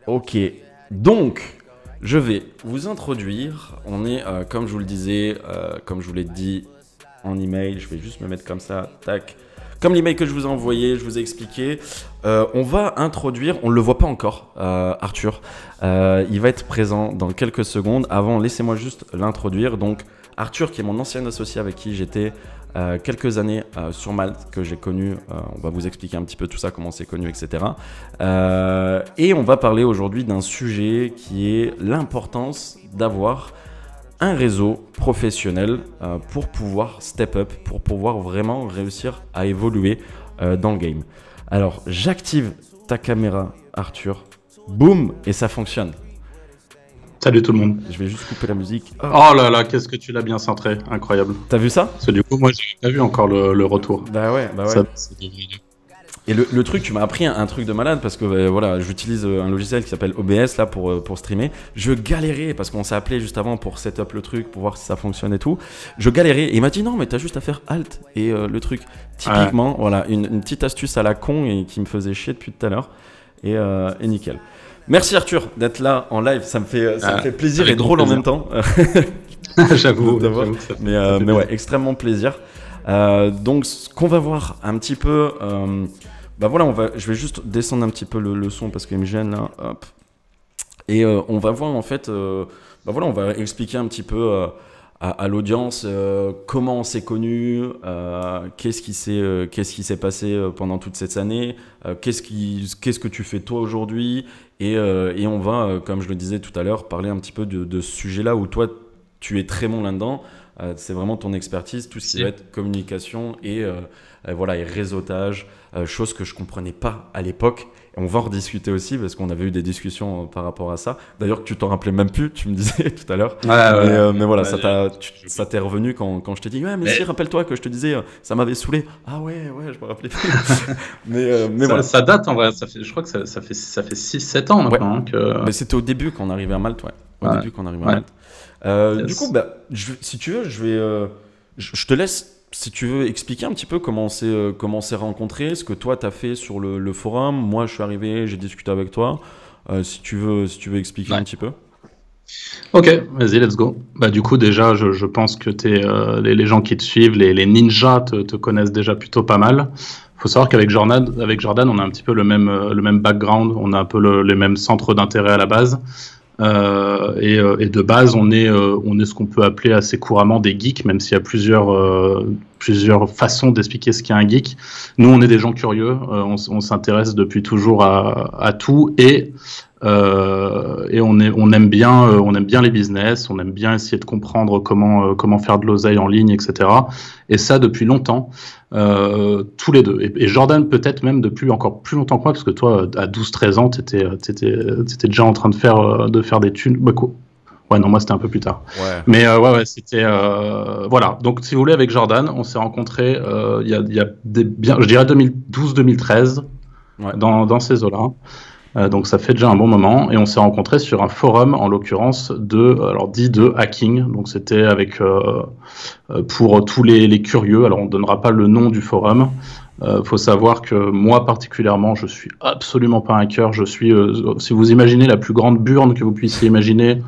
Ok, donc je vais vous introduire. On est, comme je vous le disais, comme je vous l'ai dit en email, je vais juste me mettre comme ça, tac. Comme l'email que je vous ai envoyé, je vous ai expliqué, on va introduire, on ne le voit pas encore, Arthur. Il va être présent dans quelques secondes. Avant, laissez-moi juste l'introduire. Donc, Arthur, qui est mon ancien associé avec qui j'étais quelques années sur Malte, que j'ai connu. On va vous expliquer un petit peu tout ça, comment c'est connu, etc. Et on va parler aujourd'hui d'un sujet qui est l'importance d'avoir un réseau professionnel pour pouvoir step up, pour pouvoir vraiment réussir à évoluer dans le game. Alors, j'active ta caméra, Arthur. Boum, et ça fonctionne. Salut tout le monde. Je vais juste couper la musique. Oh là là, qu'est-ce que tu l'as bien centré, incroyable. T'as vu ça? Parce que du coup, moi, j'ai pas vu encore le retour. Bah ouais. C'est Et le truc, tu m'as appris un truc de malade parce que voilà, j'utilise un logiciel qui s'appelle OBS là pour streamer. Je galérais parce qu'on s'est appelé juste avant pour setup le truc, pour voir si ça fonctionne et tout. Je galérais et il m'a dit non mais t'as juste à faire Alt et le truc. Typiquement, voilà, une petite astuce à la con et qui me faisait chier depuis tout à l'heure et nickel. Merci Arthur d'être là en live, ça me fait plaisir et drôle plaisir. En même temps. J'avoue. Mais ouais, extrêmement plaisir. Donc ce qu'on va voir un petit peu, bah voilà, je vais juste descendre un petit peu le son parce qu'il me gêne là, hop. Et on va voir en fait, bah voilà, on va expliquer un petit peu à l'audience comment on s'est connus, qu'est-ce qui s'est passé pendant toute cette année, qu'est-ce que tu fais toi aujourd'hui, et on va, comme je le disais tout à l'heure, parler un petit peu de ce sujet-là où toi tu es très bon là-dedans. C'est vraiment ton expertise, tout ce qui va être communication et voilà, et réseautage, chose que je comprenais pas à l'époque. Et on va en rediscuter aussi parce qu'on avait eu des discussions par rapport à ça. D'ailleurs, tu t'en rappelais même plus, tu me disais tout à l'heure. Mais voilà, ça t'est revenu quand je t'ai dit, ouais, mais si, rappelle-toi que je te disais, ça m'avait saoulé. Ah ouais, je me rappelais plus. mais voilà. Ça date en vrai, je crois que ça fait 6-7 ans maintenant. Ouais. Mais c'était au début quand on arrivait à Malte, ouais. Début quand on arrivait à Malte. Du coup, bah, si tu veux, je te laisse, si tu veux, expliquer un petit peu comment on s'est rencontrés, ce que toi tu as fait sur le forum. Moi, je suis arrivé, j'ai discuté avec toi. Si tu veux expliquer un petit peu. Ok, vas-y, let's go. Bah, du coup, déjà, je pense que les gens qui te suivent, les ninjas te connaissent déjà plutôt pas mal. Faut savoir qu'avec Jordan, on a un petit peu le même background, on a un peu les mêmes centres d'intérêt à la base. Et de base, on est ce qu'on peut appeler assez couramment des geeks, même s'il y a plusieurs façons d'expliquer ce qu'est un geek. Nous, on est des gens curieux, on s'intéresse depuis toujours à tout et on aime bien les business, on aime bien essayer de comprendre comment faire de l'oseille en ligne, etc. Et ça depuis longtemps, tous les deux. Et Jordan peut-être même depuis encore plus longtemps que moi, parce que toi, à 12-13 ans, t'étais déjà en train de faire des thunes. Ouais, non, moi c'était un peu plus tard. Ouais. Mais ouais, c'était voilà. Donc, si vous voulez, avec Jordan, on s'est rencontrés il y a je dirais 2012-2013, dans ces eaux-là. Donc ça fait déjà un bon moment et on s'est rencontrés sur un forum, en l'occurrence dit de hacking. Donc c'était avec pour tous les curieux. Alors on donnera pas le nom du forum. Faut savoir que moi particulièrement, je suis absolument pas un hacker. Je suis, si vous imaginez la plus grande burne que vous puissiez imaginer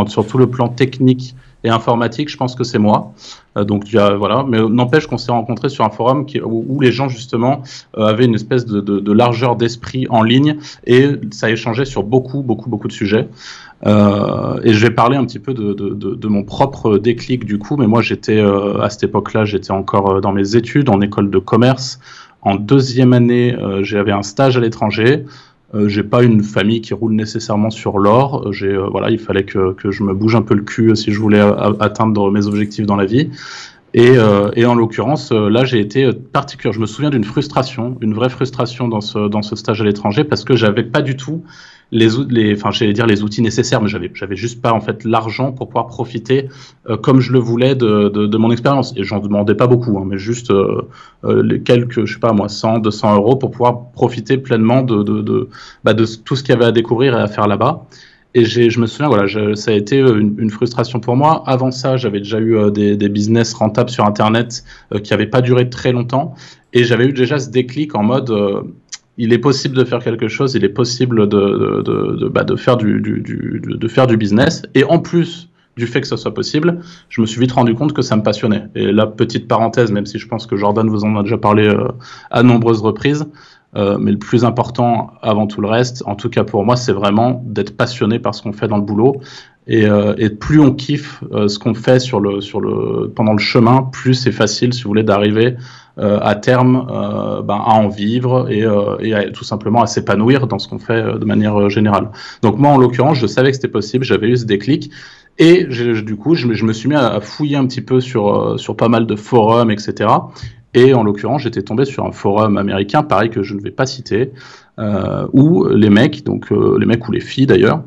sur tout le plan technique et informatique, je pense que c'est moi. Donc voilà, mais n'empêche qu'on s'est rencontrés sur un forum où les gens justement avaient une espèce de largeur d'esprit en ligne et ça échangeait sur beaucoup de sujets. Et je vais parler un petit peu de mon propre déclic du coup, mais moi j'étais à cette époque-là, j'étais encore dans mes études en école de commerce. En deuxième année, j'avais un stage à l'étranger. J'ai pas une famille qui roule nécessairement sur l'or. Voilà, il fallait que je me bouge un peu le cul si je voulais atteindre mes objectifs dans la vie. Et en l'occurrence, là, j'ai été particulier. Je me souviens d'une frustration, une vraie frustration dans ce stage à l'étranger, parce que j'avais pas du tout les outils nécessaires, mais j'avais juste pas en fait l'argent pour pouvoir profiter comme je le voulais de mon expérience. Et j'en demandais pas beaucoup, mais juste les quelques, je sais pas moi, 100, 200 euros pour pouvoir profiter pleinement de tout ce qu'il y avait à découvrir et à faire là-bas. Et je me souviens, voilà, ça a été une frustration pour moi. Avant ça, j'avais déjà eu des business rentables sur Internet qui n'avaient pas duré très longtemps. Et j'avais eu déjà ce déclic en mode, il est possible de faire quelque chose, il est possible de faire de faire du business. Et en plus du fait que ça soit possible, je me suis vite rendu compte que ça me passionnait. Et là, petite parenthèse, même si je pense que Jordan vous en a déjà parlé à nombreuses reprises, mais le plus important avant tout le reste, en tout cas pour moi, c'est vraiment d'être passionné par ce qu'on fait dans le boulot. Et plus on kiffe ce qu'on fait pendant le chemin, plus c'est facile, si vous voulez, d'arriver à terme à en vivre et tout simplement à s'épanouir dans ce qu'on fait de manière générale. Donc moi, en l'occurrence, je savais que c'était possible, j'avais eu ce déclic. Et du coup, je me suis mis à fouiller un petit peu sur pas mal de forums, etc. Et en l'occurrence, j'étais tombé sur un forum américain, pareil que je ne vais pas citer, où les mecs, les mecs ou les filles d'ailleurs,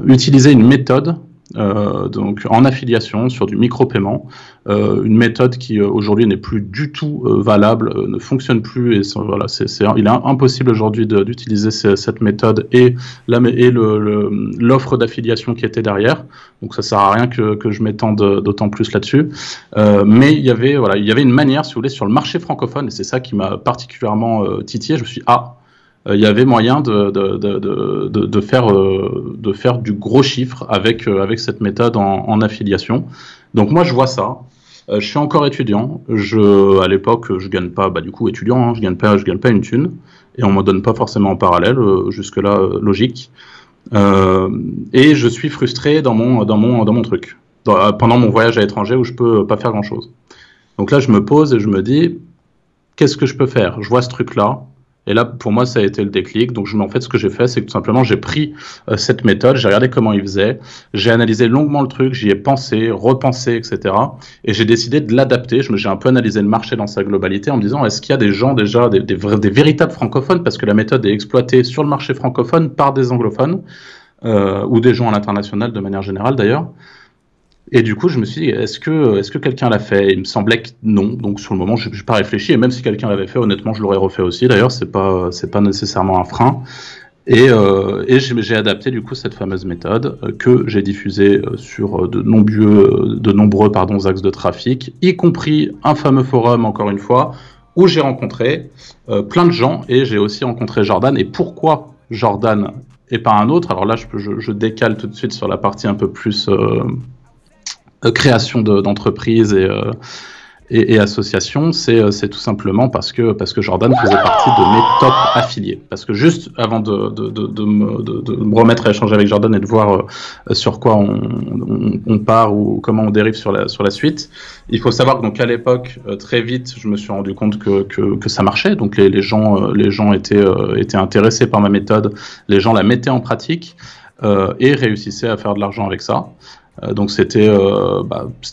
utilisaient une méthode donc en affiliation sur du micro-paiement, une méthode qui aujourd'hui n'est plus du tout valable, ne fonctionne plus, et voilà, il est impossible aujourd'hui d'utiliser cette méthode et l'offre d'affiliation qui était derrière. Donc ça sert à rien que je m'étende d'autant plus là-dessus. Mais il y avait une manière, si vous voulez, sur le marché francophone, et c'est ça qui m'a particulièrement titillé. Je me suis dit, il y avait moyen de faire du gros chiffre avec cette méthode en affiliation. Donc moi, je vois ça. Je suis encore étudiant. À l'époque, je gagne pas, du coup, étudiant, hein, je gagne pas une thune. Et on me donne pas forcément en parallèle, jusque-là, logique. Et je suis frustré dans mon truc. Pendant mon voyage à l'étranger où je peux pas faire grand-chose. Donc là, je me pose et je me dis, qu'est-ce que je peux faire? Je vois ce truc-là. Et là, pour moi, ça a été le déclic. Donc, en fait, ce que j'ai fait, c'est que tout simplement, j'ai pris cette méthode, j'ai regardé comment il faisait, j'ai analysé longuement le truc, j'y ai pensé, repensé, etc. Et j'ai décidé de l'adapter. J'ai un peu analysé le marché dans sa globalité en me disant, est-ce qu'il y a des gens déjà, des véritables francophones, parce que la méthode est exploitée sur le marché francophone par des anglophones, ou des gens à l'international de manière générale d'ailleurs. Et du coup, je me suis dit, est-ce que quelqu'un l'a fait? Il me semblait que non. Donc, sur le moment, je n'ai pas réfléchi. Et même si quelqu'un l'avait fait, honnêtement, je l'aurais refait aussi. D'ailleurs, c'est pas nécessairement un frein. Et j'ai adapté, du coup, cette fameuse méthode que j'ai diffusée sur de nombreux axes de trafic, y compris un fameux forum, encore une fois, où j'ai rencontré plein de gens. Et j'ai aussi rencontré Jordan. Et pourquoi Jordan et pas un autre? Alors là, je décale tout de suite sur la partie un peu plus... création d'entreprises et associations, c'est tout simplement parce que Jordan faisait partie de mes top affiliés. Parce que juste avant de me remettre à échanger avec Jordan et de voir sur quoi on part ou comment on dérive sur la suite, il faut savoir que donc à l'époque, très vite, je me suis rendu compte que ça marchait. Donc les gens étaient intéressés par ma méthode, les gens la mettaient en pratique et réussissaient à faire de l'argent avec ça. Donc c'était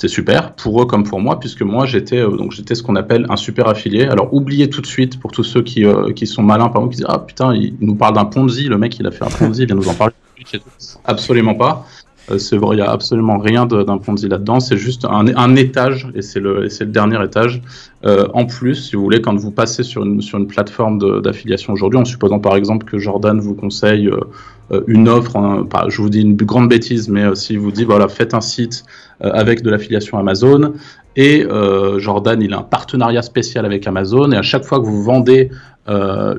super pour eux comme pour moi, puisque moi j'étais ce qu'on appelle un super affilié. Alors oubliez tout de suite, pour tous ceux qui sont malins par exemple, qui disent ah putain, il nous parle d'un Ponzi, le mec il a fait un Ponzi, il vient nous en parler. Absolument pas. C'est vrai, il n'y a absolument rien d'un Ponzi là-dedans, c'est juste un étage, et c'est le dernier étage. En plus, si vous voulez, quand vous passez sur une plateforme d'affiliation aujourd'hui, en supposant par exemple que Jordan vous conseille une offre, je vous dis une grande bêtise, mais s'il vous dit voilà, faites un site avec de l'affiliation Amazon, et Jordan il a un partenariat spécial avec Amazon, et à chaque fois que vous vendez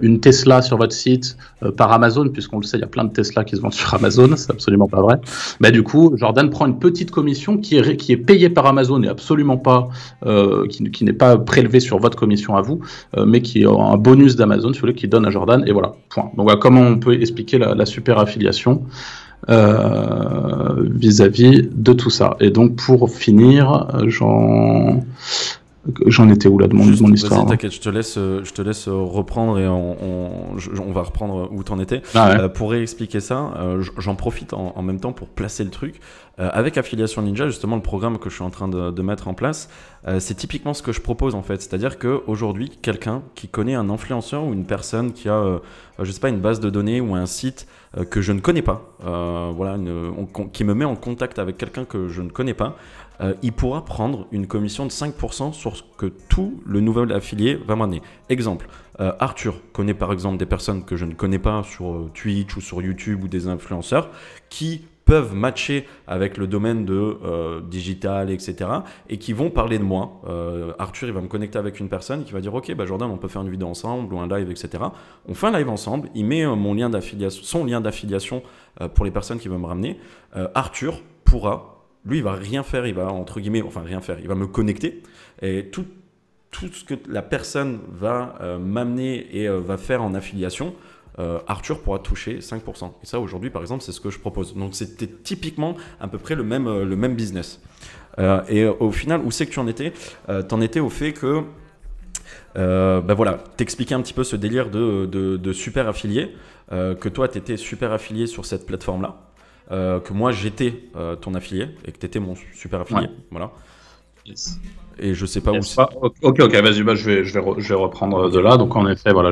une Tesla sur votre site par Amazon, puisqu'on le sait, il y a plein de Tesla qui se vendent sur Amazon, c'est absolument pas vrai. Bah, du coup, Jordan prend une petite commission qui est payée par Amazon et absolument pas, qui n'est pas prélevée sur votre commission à vous, mais qui est un bonus d'Amazon, si vous voulez, qui donne à Jordan, et voilà, point. Donc voilà comment on peut expliquer la super affiliation vis-à-vis de tout ça. Et donc pour finir, j'en étais où là de mon histoire? Vas-y, t'inquiète, je te laisse reprendre et on va reprendre où t'en étais. Pour réexpliquer ça, j'en profite en même temps pour placer le truc. Avec Affiliation Ninja, justement, le programme que je suis en train de mettre en place, c'est typiquement ce que je propose en fait. C'est-à-dire qu'aujourd'hui, quelqu'un qui connaît un influenceur ou une personne qui a, je sais pas, une base de données ou un site que je ne connais pas, qui me met en contact avec quelqu'un que je ne connais pas, il pourra prendre une commission de 5% sur ce que tout le nouvel affilié va m'amener. Exemple, Arthur connaît par exemple des personnes que je ne connais pas sur Twitch ou sur YouTube ou des influenceurs qui peuvent matcher avec le domaine de digital, etc. et qui vont parler de moi. Arthur, il va me connecter avec une personne qui va dire « Ok, bah Jordan, on peut faire une vidéo ensemble ou un live, etc. » On fait un live ensemble. Il met son lien d'affiliation pour les personnes qui veulent me ramener. Arthur pourra, lui, il va rien faire. Il va, entre guillemets, enfin rien faire. Il va me connecter. Et tout ce que la personne va m'amener et va faire en affiliation, Arthur pourra toucher 5%. Et ça, aujourd'hui, par exemple, c'est ce que je propose. Donc, c'était typiquement à peu près le même business. Et au final, où c'est que tu en étais? T'en étais au fait que, voilà, t'expliquais un petit peu ce délire de super affilié, que toi, t'étais super affilié sur cette plateforme-là, que moi, j'étais ton affilié et que t'étais mon super affilié. Ouais. Voilà. Yes. Et je sais pas où c'est. Ok, vas-y, bah, je vais reprendre de là. Donc en effet, voilà,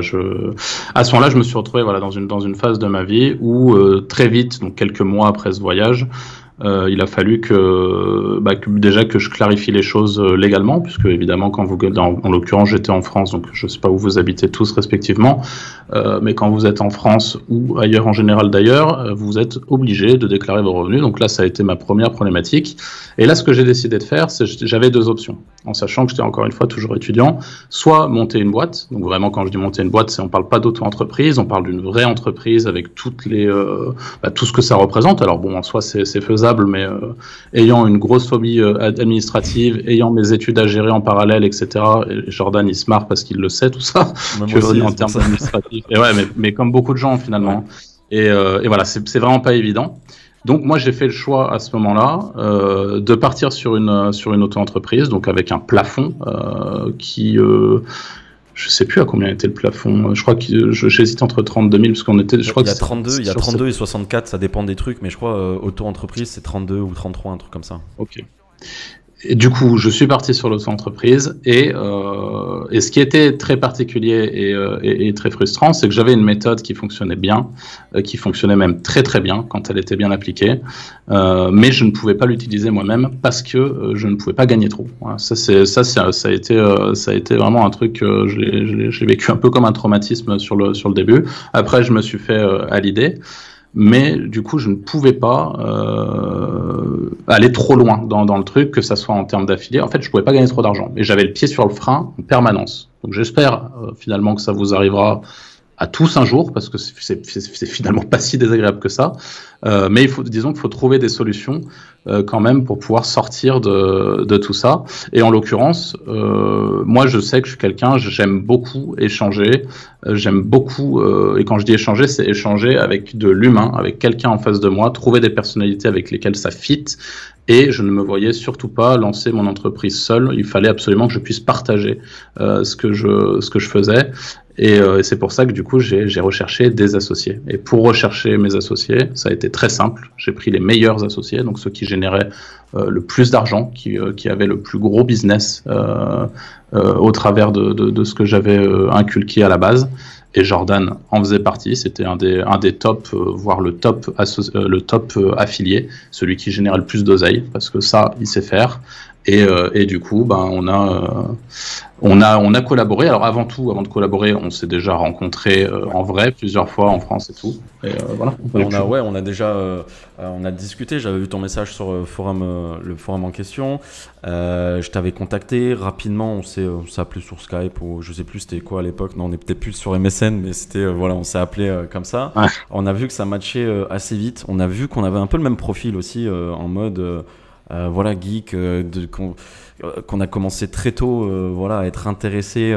à ce moment-là, je me suis retrouvé voilà, dans une phase de ma vie où très vite, donc quelques mois après ce voyage, il a fallu déjà que je clarifie les choses légalement, puisque évidemment, en l'occurrence, j'étais en France, donc je sais pas où vous habitez tous respectivement, mais quand vous êtes en France ou ailleurs en général d'ailleurs, vous êtes obligé de déclarer vos revenus. Donc là, ça a été ma première problématique. Et là, ce que j'ai décidé de faire, c'est j'avais deux options, en sachant que j'étais encore une fois toujours étudiant, soit monter une boîte. Donc vraiment, quand je dis monter une boîte, on parle pas d'auto-entreprise, on parle d'une vraie entreprise avec tout ce que ça représente. Alors bon, en soi, c'est faisable, mais ayant une grosse phobie administrative, ayant mes études à gérer en parallèle, etc. Et Jordan, il se marre parce qu'il le sait, tout ça. Tu veux dire en termes administratifs. Et ouais, mais comme beaucoup de gens finalement. Ouais. Et voilà, c'est vraiment pas évident. Donc moi j'ai fait le choix à ce moment-là de partir sur une auto-entreprise, donc avec un plafond qui je sais plus à combien était le plafond. Je crois que j'hésite entre 32 000 parce qu'on était. Je crois il y a 32 et 64, ça dépend des trucs, mais je crois auto-entreprise c'est 32 ou 33, un truc comme ça. Ok. Et du coup, je suis parti sur l'auto-entreprise et ce qui était très particulier et très frustrant, c'est que j'avais une méthode qui fonctionnait bien, qui fonctionnait même très très bien quand elle était bien appliquée, mais je ne pouvais pas l'utiliser moi-même parce que je ne pouvais pas gagner trop. Voilà, ça a été vraiment un truc, je l'ai vécu un peu comme un traumatisme sur le début. Après, je me suis fait à l'idée. Mais du coup, je ne pouvais pas aller trop loin dans le truc, que ça soit en termes d'affiliés. En fait, je pouvais pas gagner trop d'argent. Et j'avais le pied sur le frein en permanence. Donc j'espère finalement que ça vous arrivera à tous un jour, parce que c'est finalement pas si désagréable que ça. Mais disons qu'il faut trouver des solutions quand même pour pouvoir sortir de tout ça. Et en l'occurrence, moi je sais que je suis quelqu'un, j'aime beaucoup échanger, j'aime beaucoup, et quand je dis échanger, c'est échanger avec de l'humain, avec quelqu'un en face de moi, trouver des personnalités avec lesquelles ça fit. Et je ne me voyais surtout pas lancer mon entreprise seul. Il fallait absolument que je puisse partager ce que je faisais. Et c'est pour ça que du coup j'ai recherché des associés. Et pour rechercher mes associés, ça a été très simple. J'ai pris les meilleurs associés, donc ceux qui généraient le plus d'argent, qui avaient le plus gros business au travers de ce que j'avais inculqué à la base. Et Jordan en faisait partie, c'était un des tops, voire le top affilié, celui qui générait le plus d'oseille, parce que ça, il sait faire. Et du coup, on a collaboré. Alors avant de collaborer, on s'est déjà rencontrés en vrai plusieurs fois en France et tout. Et voilà. On a discuté. J'avais vu ton message sur le forum en question. Je t'avais contacté rapidement. On s'est appelé sur Skype ou je sais plus c'était quoi à l'époque. Non, on n'était plus sur MSN, mais c'était on s'est appelé comme ça. Ouais. On a vu que ça matchait assez vite. On a vu qu'on avait un peu le même profil aussi en mode. Geek, qu'on a commencé très tôt à être intéressé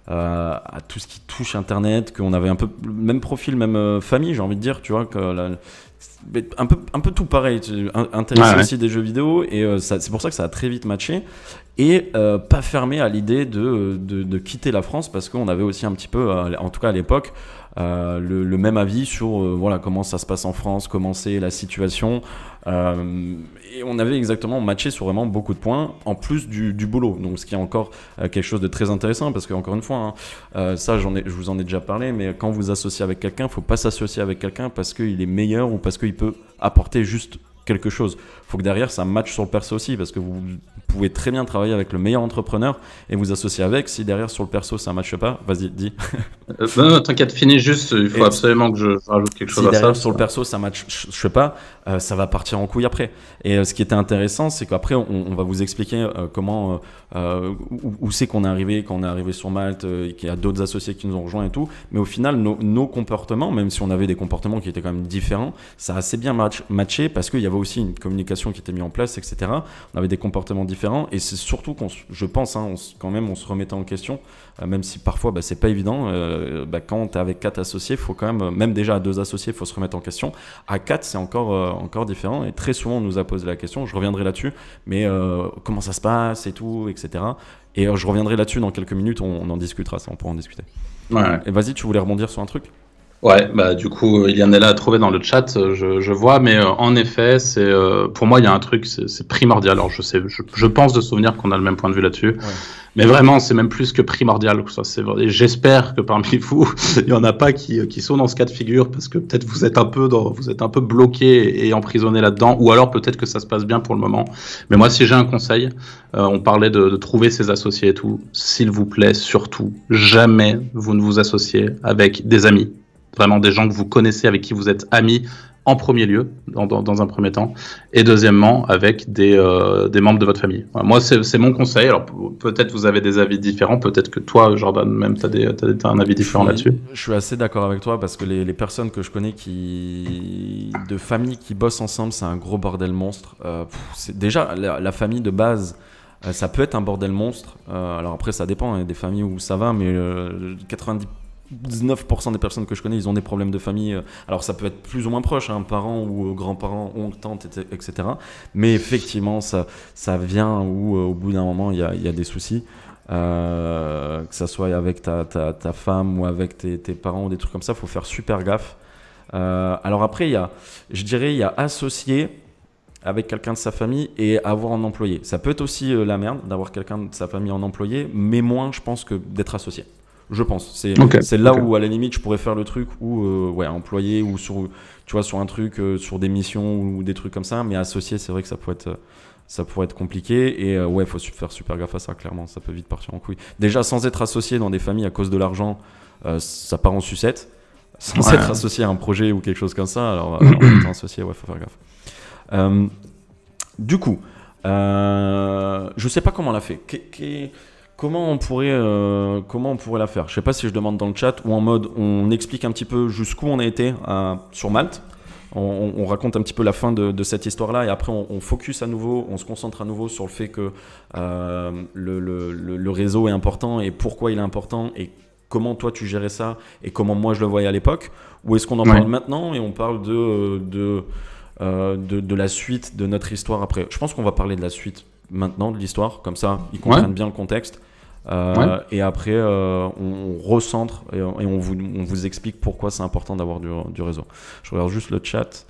à tout ce qui touche Internet, qu'on avait un peu le même profil, même famille, j'ai envie de dire, tu vois, un peu tout pareil, intéressé aussi des jeux vidéo, et c'est pour ça que ça a très vite matché, et pas fermé à l'idée de quitter la France, parce qu'on avait aussi un petit peu, en tout cas à l'époque, le même avis sur comment ça se passe en France, comment c'est la situation. Et on avait exactement matché sur vraiment beaucoup de points en plus du boulot, donc ce qui est encore quelque chose de très intéressant, parce que encore une fois ça je vous en ai déjà parlé, mais quand vous associez avec quelqu'un, il ne faut pas s'associer avec quelqu'un parce qu'il est meilleur ou parce qu'il peut apporter juste quelque chose. Il faut que derrière ça matche sur le perso aussi, parce que vous pouvez très bien travailler avec le meilleur entrepreneur et vous associer avec. Si derrière sur le perso ça ne matche pas, vas-y, dis. Non, t'inquiète, finis juste, il faut absolument que je rajoute quelque chose à ça. Si derrière sur le perso ça ne matche pas, ça va partir en couille après. Et ce qui était intéressant, c'est qu'après, on va vous expliquer comment, où c'est qu'on est arrivé, quand on est arrivé sur Malte, qu'il y a d'autres associés qui nous ont rejoints et tout. Mais au final, nos comportements, même si on avait des comportements qui étaient quand même différents, ça a assez bien matché parce qu'il y avait aussi une communication qui était mise en place, etc. On avait des comportements différents et c'est surtout je pense, quand même, on se remettait en question, même si parfois, c'est pas évident. Quand tu es avec 4 associés, il faut quand même déjà à 2 associés, il faut se remettre en question. À 4, c'est encore différent et très souvent, on nous a posé la question, je reviendrai là-dessus, mais comment ça se passe et tout, etc. Et je reviendrai là-dessus dans quelques minutes, on en discutera, ça, on pourra en discuter. Ouais. Et vas-y, tu voulais rebondir sur un truc ? Ouais, du coup, il y en a là à trouver dans le chat, je vois, mais en effet, pour moi, il y a un truc, c'est primordial. Alors, je pense de souvenir qu'on a le même point de vue là-dessus, ouais. Mais vraiment, c'est même plus que primordial. Et j'espère que parmi vous, il y en a pas qui sont dans ce cas de figure, parce que peut-être vous êtes un peu bloqué et emprisonné là-dedans, ou alors peut-être que ça se passe bien pour le moment. Mais moi, si j'ai un conseil, on parlait de trouver ses associés et tout, s'il vous plaît, surtout, jamais vous ne vous associez avec des amis. Vraiment des gens que vous connaissez, avec qui vous êtes amis en premier lieu, dans un premier temps, et deuxièmement avec des membres de votre famille. Voilà, moi, c'est mon conseil. Alors peut-être vous avez des avis différents, peut-être que toi, Jordan, même t'as un avis différent là-dessus. Je suis assez d'accord avec toi parce que les personnes que je connais de familles qui bossent ensemble, c'est un gros bordel monstre. Déjà la famille de base. Ça peut être un bordel monstre. Alors après, ça dépend. Il y a des familles où ça va, mais 99% des personnes que je connais, ils ont des problèmes de famille. Alors ça peut être plus ou moins proche, parents ou grands-parents, oncles, tantes, etc. Mais effectivement, ça vient où au bout d'un moment, il y a des soucis. Que ça soit avec ta femme ou avec tes parents ou des trucs comme ça, il faut faire super gaffe. Alors après, il y a associé avec quelqu'un de sa famille et avoir un employé. Ça peut être aussi la merde d'avoir quelqu'un de sa famille en employé, mais moins, je pense, que d'être associé. Je pense. C'est là où, à la limite, je pourrais faire le truc où, employé ou sur un truc, sur des missions ou des trucs comme ça, mais associé, c'est vrai que ça pourrait être compliqué et il faut faire super gaffe à ça, clairement. Ça peut vite partir en couille. Déjà, sans être associé dans des familles à cause de l'argent, ça part en sucette. Sans être associé à un projet ou quelque chose comme ça, alors en étant associé, faut faire gaffe. Du coup, je sais pas comment on l'a fait. Comment on pourrait la faire ? Je sais pas si je demande dans le chat ou en mode on explique un petit peu jusqu'où on a été sur Malte. On raconte un petit peu la fin de cette histoire-là et après on focus à nouveau, on se concentre à nouveau sur le fait que le réseau est important et pourquoi il est important et comment toi tu gérais ça et comment moi je le voyais à l'époque. Ou est-ce qu'on en parle maintenant et on parle de la suite de notre histoire après ? Je pense qu'on va parler de la suite maintenant de l'histoire, comme ça ils comprennent bien le contexte et après on recentre et on vous explique pourquoi c'est important d'avoir du réseau. Je regarde juste le chat,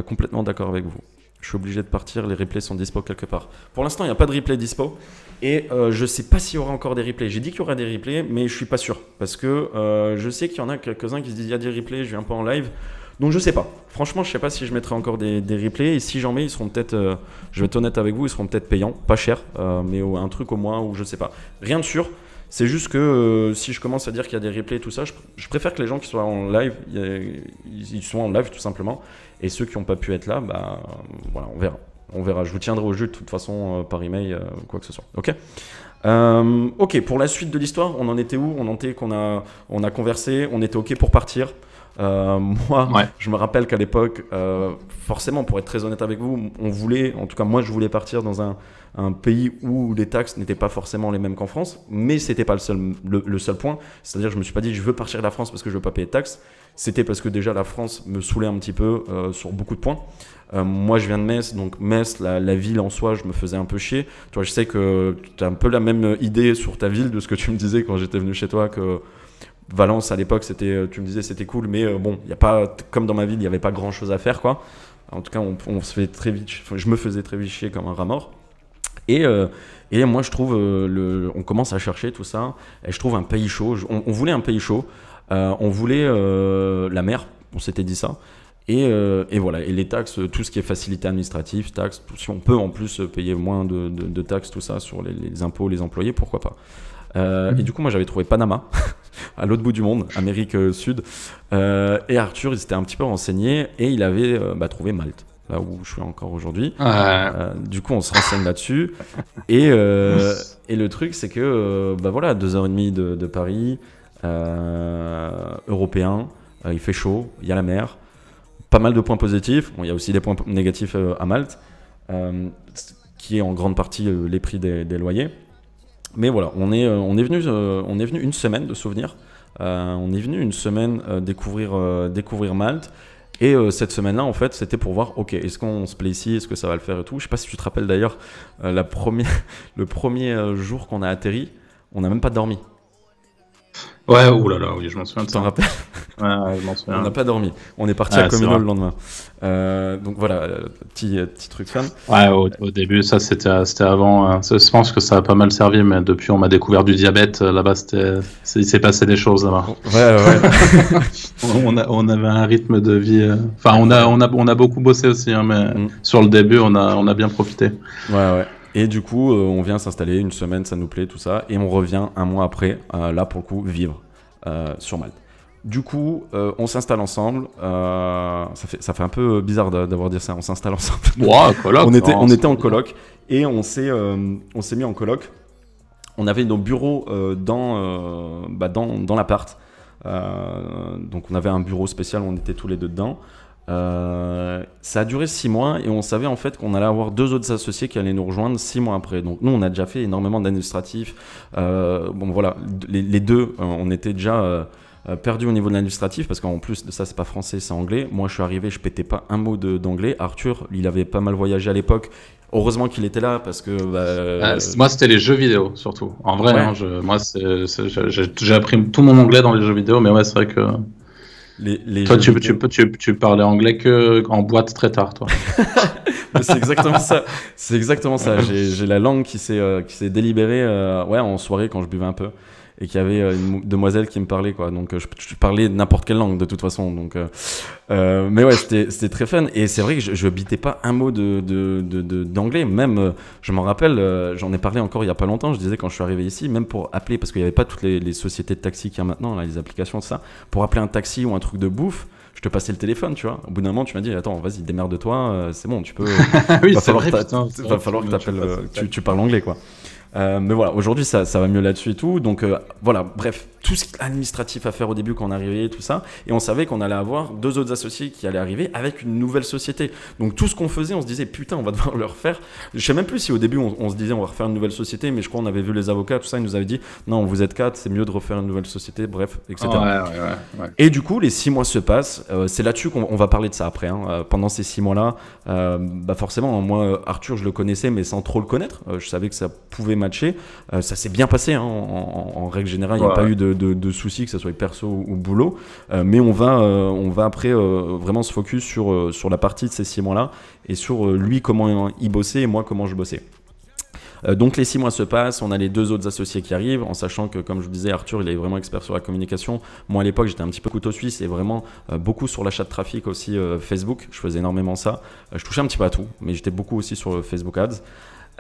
complètement d'accord avec vous. Je suis obligé de partir, les replays sont dispo quelque part. Pour l'instant, il n'y a pas de replay dispo et je ne sais pas s'il y aura encore des replays. J'ai dit qu'il y aura des replays, mais je ne suis pas sûr parce que je sais qu'il y en a quelques-uns qui se disent il y a des replays, je viens pas en live. Donc je sais pas. Franchement, je sais pas si je mettrai encore des replays. Et si j'en mets, ils seront peut-être, je vais être honnête avec vous, ils seront peut-être payants, pas cher, mais un truc au moins où je sais pas. Rien de sûr. C'est juste que si je commence à dire qu'il y a des replays, tout ça, je préfère que les gens qui soient en live, ils soient en live tout simplement. Et ceux qui n'ont pas pu être là, voilà, on verra. Je vous tiendrai au jeu de toute façon par email, quoi que ce soit. Ok. Ok. Pour la suite de l'histoire, on en était où ? On a conversé, on était ok pour partir. Je me rappelle qu'à l'époque, forcément, pour être très honnête avec vous, en tout cas moi je voulais partir dans un pays où les taxes n'étaient pas forcément les mêmes qu'en France, mais c'était pas le seul point. C'est-à-dire je me suis pas dit je veux partir de la France parce que je veux pas payer de taxes. C'était parce que déjà la France me saoulait un petit peu sur beaucoup de points. Moi je viens de Metz, donc Metz, la ville en soi, je me faisais un peu chier. Toi, je sais que tu as un peu la même idée sur ta ville de ce que tu me disais quand j'étais venu chez toi, que Valence à l'époque, tu me disais c'était cool, mais il y a pas, comme dans ma ville, il n'y avait pas grand chose à faire, quoi. En tout cas, on se fait très vite, je me faisais très vite chier comme un rat mort. Et moi, je trouve, on commence à chercher tout ça, et je trouve un pays chaud. On voulait un pays chaud, on voulait la mer, on s'était dit ça. Et voilà, et les taxes, tout ce qui est facilité administrative, taxes, si on peut en plus payer moins de taxes, tout ça, sur les impôts, les employés, pourquoi pas. Et du coup, moi, j'avais trouvé Panama, à l'autre bout du monde, Amérique Sud. Et Arthur, il s'était un petit peu renseigné et il avait trouvé Malte. là où je suis encore aujourd'hui. Ouais. Du coup, on se renseigne là-dessus. Et le truc, c'est que, bah voilà, 2h30 de Paris, européen, il fait chaud, il y a la mer, pas mal de points positifs. Bon, il y a aussi des points négatifs à Malte, qui est en grande partie les prix des loyers. Mais voilà, on est venu une semaine de souvenirs. On est venu une semaine découvrir Malte. Et cette semaine-là, en fait, c'était pour voir, ok, est-ce qu'on se plaît ici, est-ce que ça va le faire et tout. Je sais pas si tu te rappelles d'ailleurs, le premier jour qu'on a atterri, on n'a même pas dormi. Ouais, oulala, oui, je m'en souviens de Tu ça. t'en rappelles? Ouais, je m'en On souviens. n'a pas dormi. On est parti à Ouais, c'est Comino vrai. le lendemain. Donc voilà, petit truc fun. Ouais, au début, ça c'était avant. Je pense que ça a pas mal servi, mais depuis on m'a découvert du diabète. Là-bas, il s'est passé des choses là-bas. Ouais. On avait un rythme de vie. Enfin, on a beaucoup bossé aussi, hein, mais sur le début, on a bien profité. Ouais. Et du coup, on vient s'installer une semaine, ça nous plaît, tout ça. Et on revient un mois après, là pour le coup, vivre sur Malte. Du coup, on s'installe ensemble. Ça fait un peu bizarre d'avoir dit ça. On s'installe ensemble. Ouais, coloc. On était en coloc et on s'est mis en coloc. On avait nos bureaux dans l'appart. Donc on avait un bureau spécial, on était tous les deux dedans. Ça a duré 6 mois et on savait en fait qu'on allait avoir 2 autres associés qui allaient nous rejoindre 6 mois après. Donc nous on a déjà fait énormément d'administratifs. Bon voilà, les deux, on était déjà perdus au niveau de l'administratif parce qu'en plus de ça c'est pas français, c'est anglais. Moi je suis arrivé, je pétais pas un mot d'anglais. Arthur, il avait pas mal voyagé à l'époque. Heureusement qu'il était là parce que moi c'était les jeux vidéo surtout. En vrai, ouais. hein, j'ai appris tout mon anglais dans les jeux vidéo, mais ouais c'est vrai que toi tu parlais anglais que en boîte très tard, toi. C'est exactement ça. C'est exactement ça. J'ai la langue qui s'est délibérée en soirée quand je buvais un peu et qu'il y avait une demoiselle qui me parlait quoi. Donc je parlais n'importe quelle langue de toute façon. Donc mais ouais, c'était très fun et c'est vrai que je bitais pas un mot d'anglais. Même je m'en rappelle, j'en ai parlé encore il y a pas longtemps. Je disais quand je suis arrivé ici, même pour appeler parce qu'il y avait pas toutes les sociétés de taxi qu'il y a maintenant, là, les applications de ça, pour appeler un taxi ou un truc de bouffe. Je te passais le téléphone, tu vois. Au bout d'un moment, tu m'as dit, attends, vas-y, démerde-toi, c'est bon, tu peux. Oui, va c'est vrai, falloir que tu parles anglais, quoi. Mais voilà, aujourd'hui, ça va mieux là-dessus et tout. Donc voilà, bref, tout ce qui est administratif à faire au début quand on arrivait, tout ça. Et on savait qu'on allait avoir 2 autres associés qui allaient arriver avec une nouvelle société. Donc tout ce qu'on faisait, on se disait, putain, on va devoir le refaire. Je sais même plus si au début, on se disait, on va refaire une nouvelle société, mais je crois qu'on avait vu les avocats, tout ça, ils nous avaient dit, non, vous êtes 4, c'est mieux de refaire une nouvelle société, bref, etc. Ouais. Et du coup, les 6 mois se passent. C'est là-dessus qu'on va parler de ça après. Pendant ces 6 mois-là, forcément, moi, Arthur, je le connaissais, mais sans trop le connaître. Je savais que ça pouvait matcher. Ça s'est bien passé, en règle générale. Il n'y a pas eu de soucis, que ce soit perso ou boulot. Mais on va après vraiment se focus sur la partie de ces 6 mois-là et sur lui, comment il bossait et moi, comment je bossais. Donc les 6 mois se passent, on a les 2 autres associés qui arrivent, en sachant que, comme je vous disais, Arthur, il est vraiment expert sur la communication. Moi, à l'époque, j'étais un petit peu couteau suisse et vraiment beaucoup sur l'achat de trafic aussi Facebook. Je faisais énormément ça. Je touchais un petit peu à tout, mais j'étais beaucoup aussi sur Facebook Ads.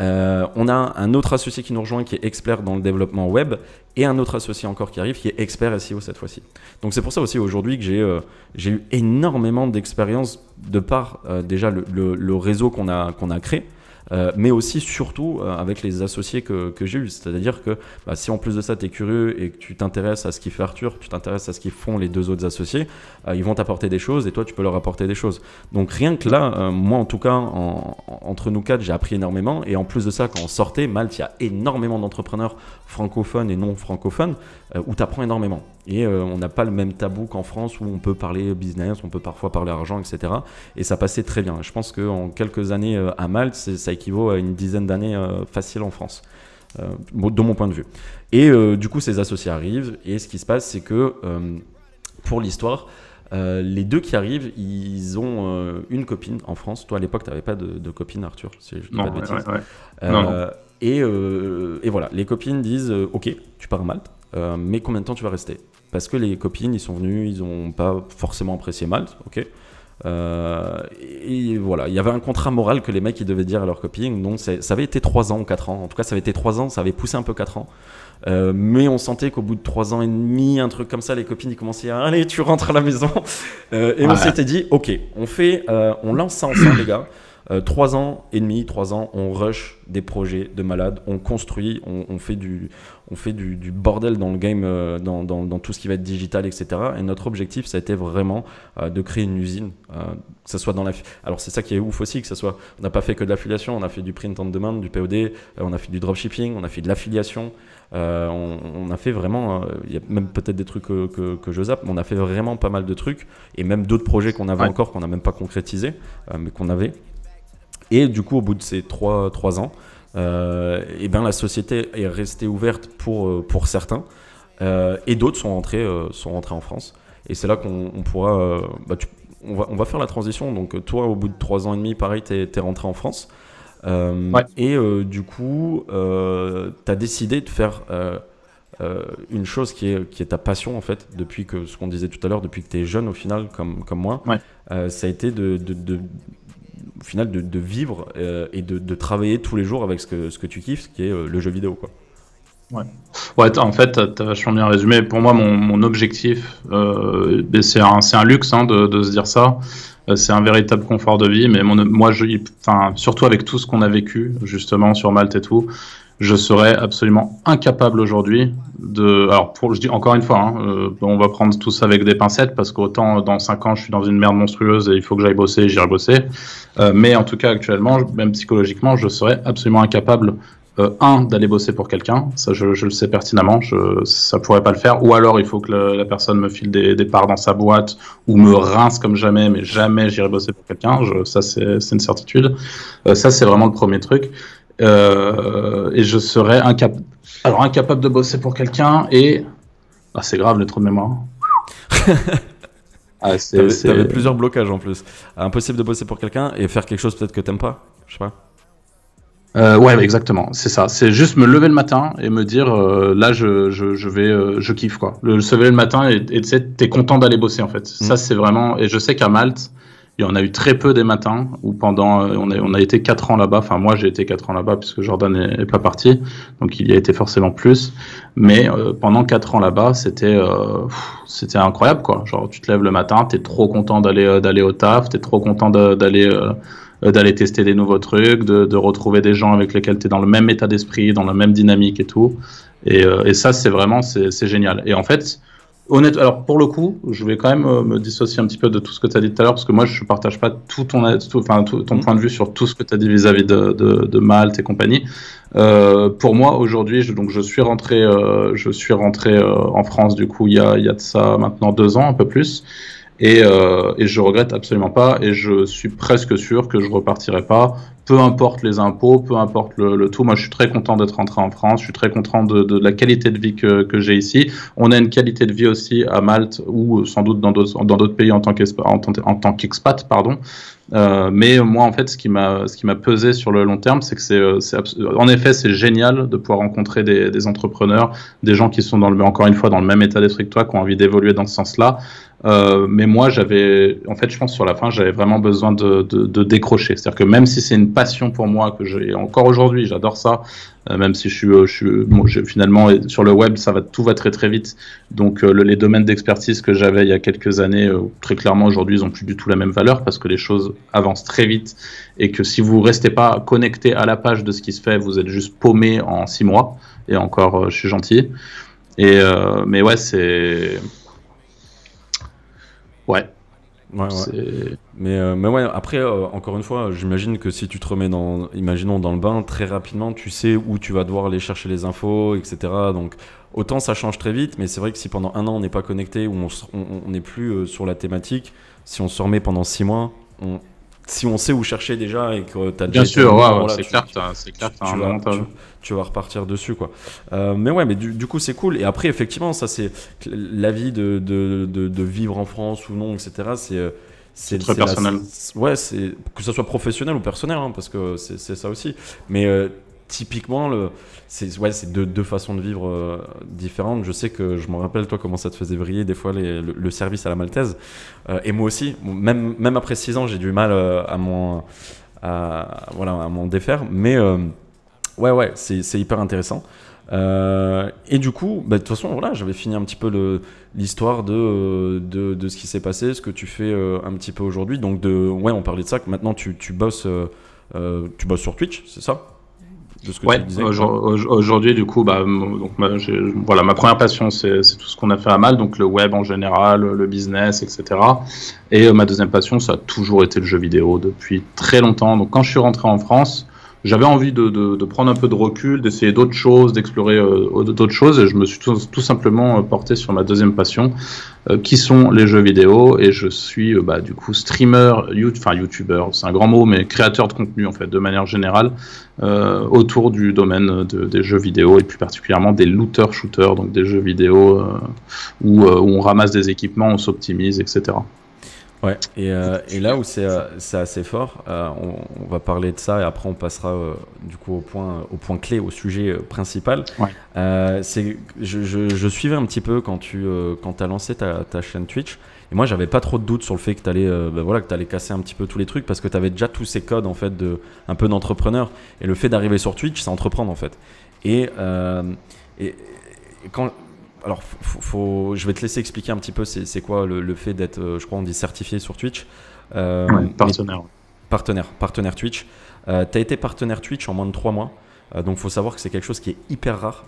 On a un autre associé qui nous rejoint qui est expert dans le développement web et un autre associé encore qui arrive qui est expert SEO cette fois-ci. Donc c'est pour ça aussi aujourd'hui que j'ai eu énormément d'expérience de par déjà le réseau qu'on a créé. Mais aussi surtout avec les associés que j'ai eus. C'est-à-dire que si en plus de ça tu es curieux et que tu t'intéresses à ce qu'il fait Arthur, tu t'intéresses à ce qu'ils font les 2 autres associés, ils vont t'apporter des choses et toi tu peux leur apporter des choses. Donc rien que là, moi en tout cas, entre nous 4, j'ai appris énormément. Et en plus de ça, quand on sortait, Malte, il y a énormément d'entrepreneurs francophones et non francophones où tu apprends énormément. Et on n'a pas le même tabou qu'en France où on peut parler business, on peut parfois parler argent, etc. Et ça passait très bien. Je pense qu'en quelques années à Malte, ça équivaut à une dizaine d'années facile en France, de mon point de vue. Et du coup, ces associés arrivent. Et ce qui se passe, c'est que pour l'histoire, les 2 qui arrivent, ils ont une copine en France. Toi, à l'époque, tu n'avais pas de copine, Arthur, si je dis pas de bêtises. Non. Et voilà, les copines disent ok, tu pars à Malte, mais combien de temps tu vas rester? Parce que les copines, ils sont venus, ils n'ont pas forcément apprécié Malte, ok. Et voilà, il y avait un contrat moral que les mecs ils devaient dire à leur copine. Donc ça avait été 3 ans ou 4 ans. En tout cas, ça avait été 3 ans, ça avait poussé un peu 4 ans. Mais on sentait qu'au bout de 3 ans et demi, un truc comme ça, les copines ils commençaient à allez, tu rentres à la maison. Et on s'était dit, ok, on lance ça ensemble, les gars. 3 ans et demi, 3 ans, on rush des projets de malades, on construit, on fait du bordel dans le game, dans tout ce qui va être digital, etc. Et notre objectif, ça a été vraiment de créer une usine, que ce soit dans alors c'est ça qui est ouf aussi, que ce soit, on n'a pas fait que de l'affiliation, on a fait du print on demand, du POD, on a fait du dropshipping, on a fait de l'affiliation, on a fait vraiment, il y a même peut-être des trucs que je zappe, mais on a fait vraiment pas mal de trucs, et même d'autres projets qu'on avait encore, qu'on n'a même pas concrétisés, mais qu'on avait. Et du coup, au bout de ces 3 ans, et ben, la société est restée ouverte pour certains, et d'autres sont rentrés en France. Et c'est là qu'on pourra... on va faire la transition. Donc toi, au bout de 3 ans et demi, pareil, t'es rentré en France. Et du coup, t'as décidé de faire une chose qui est ta passion, en fait, depuis ce qu'on disait tout à l'heure, depuis que t'es jeune au final, comme moi. Ça a été au final de vivre et de travailler tous les jours avec ce que tu kiffes, ce qui est le jeu vidéo, quoi. En fait, t'as vachement bien résumé. Pour moi, mon objectif, c'est un luxe de se dire ça. C'est un véritable confort de vie. Mais surtout avec tout ce qu'on a vécu, justement, sur Malte et tout, je serais absolument incapable aujourd'hui de... Alors, je dis encore une fois, on va prendre tout ça avec des pincettes, parce qu'autant dans 5 ans, je suis dans une merde monstrueuse et il faut que j'aille bosser, j'irai bosser. Mais en tout cas, actuellement, même psychologiquement, je serais absolument incapable d'aller bosser pour quelqu'un, ça je le sais pertinemment, ça pourrait pas le faire, ou alors il faut que la personne me file des parts dans sa boîte, ou me rince comme jamais, mais jamais j'irai bosser pour quelqu'un, ça c'est une certitude. Ça c'est vraiment le premier truc. Et je serais incapable de bosser pour quelqu'un, et c'est grave le trou de mémoire. T'avais plusieurs blocages en plus. Impossible de bosser pour quelqu'un et faire quelque chose peut-être que t'aimes pas, je sais pas. Ouais, exactement, c'est ça. C'est juste me lever le matin et me dire là, je kiffe, quoi. Se lever le matin et tu sais, t'es content d'aller bosser, en fait. Ça, c'est vraiment. Et je sais qu'à Malte, il y en a eu très peu des matins où on a été 4 ans là-bas. Enfin, moi, j'ai été 4 ans là-bas puisque Jordan est pas parti, donc il y a été forcément plus. Mais pendant 4 ans là-bas, c'était incroyable, quoi. Genre, tu te lèves le matin, t'es trop content d'aller au taf, t'es trop content d'aller tester des nouveaux trucs, de retrouver des gens avec lesquels tu es dans le même état d'esprit, dans la même dynamique et tout. Et ça, c'est génial. Et en fait, alors pour le coup, je vais quand même me dissocier un petit peu de tout ce que tu as dit tout à l'heure, parce que moi, je ne partage pas tout ton point de vue sur tout ce que tu as dit vis-à-vis de Malte et compagnie. Pour moi, aujourd'hui, je suis rentré en France, du coup, il y a de ça maintenant 2 ans, un peu plus. Et je regrette absolument pas, et je suis presque sûr que je repartirai pas, peu importe les impôts, peu importe le tout. Moi, je suis très content d'être rentré en France, je suis très content de la qualité de vie que j'ai ici. On a une qualité de vie aussi à Malte, ou sans doute dans d'autres pays en tant qu'expat, pardon. Mais moi, en fait, ce qui m'a pesé sur le long terme, c'est que en effet, c'est génial de pouvoir rencontrer des entrepreneurs, des gens qui sont encore une fois dans le même état d'esprit que toi, qui ont envie d'évoluer dans ce sens-là. Mais moi, en fait, je pense sur la fin, j'avais vraiment besoin de décrocher. C'est-à-dire que même si c'est une passion pour moi, que j'ai encore aujourd'hui, j'adore ça, même si finalement, sur le web, tout va très très vite. Donc, les domaines d'expertise que j'avais il y a quelques années, très clairement, aujourd'hui, ils n'ont plus du tout la même valeur, parce que les choses avancent très vite, et que si vous ne restez pas connecté à la page de ce qui se fait, vous êtes juste paumé en 6 mois. Et encore, je suis gentil. Mais ouais, c'est... Ouais. Mais ouais, après, encore une fois, j'imagine que si tu te remets imaginons dans le bain, très rapidement, tu sais où tu vas devoir aller chercher les infos, etc. Donc, autant ça change très vite, mais c'est vrai que si pendant 1 an on n'est pas connecté, ou on n'est plus sur la thématique, si on se remet pendant 6 mois, si on sait où chercher déjà et que tu as déjà... Bien sûr, c'est clair que tu vas repartir dessus, quoi. Mais ouais, mais du coup, c'est cool. Et après, effectivement, ça, c'est l'avis de vivre en France ou non, etc. C'est très personnel. Ouais, que ça soit professionnel ou personnel, parce que c'est ça aussi. Mais typiquement, c'est deux façons de vivre différentes. Je sais que je me rappelle, toi, comment ça te faisait vriller des fois le service à la maltaise. Et moi aussi, même après 6 ans, j'ai du mal à m'en défaire. Mais ouais, c'est hyper intéressant. Et du coup, de toute façon, voilà, j'avais fini un petit peu l'histoire de ce qui s'est passé, ce que tu fais un petit peu aujourd'hui. Donc, on parlait de ça, que maintenant tu bosses sur Twitch, c'est ça? De ce que tu disais. Aujourd'hui, du coup, donc ma première passion, c'est tout ce qu'on a fait à Malte, donc le web en général, le business, etc. Et ma deuxième passion, ça a toujours été le jeu vidéo depuis très longtemps. Donc, quand je suis rentré en France, j'avais envie de prendre un peu de recul, d'essayer d'autres choses, d'explorer d'autres choses, et je me suis tout simplement porté sur ma deuxième passion, qui sont les jeux vidéo, et je suis du coup streamer, youtubeur, c'est un grand mot, mais créateur de contenu en fait, de manière générale, autour du domaine des jeux vidéo, et plus particulièrement des looter-shooters, donc des jeux vidéo où on ramasse des équipements, on s'optimise, etc. Ouais, et là où c'est assez fort, on va parler de ça et après on passera du coup au point clé, au sujet principal. Ouais. Je suivais un petit peu quand tu as lancé ta chaîne Twitch, et moi j'avais pas trop de doutes sur le fait que tu allais casser un petit peu tous les trucs, parce que tu avais déjà tous ces codes en fait un peu d'entrepreneur, et le fait d'arriver sur Twitch, c'est entreprendre en fait. Et quand alors, je vais te laisser expliquer un petit peu c'est quoi le fait d'être, je crois on dit certifié sur Twitch. Partenaire Twitch. Tu as été partenaire Twitch en moins de 3 mois. Donc, il faut savoir que c'est quelque chose qui est hyper rare.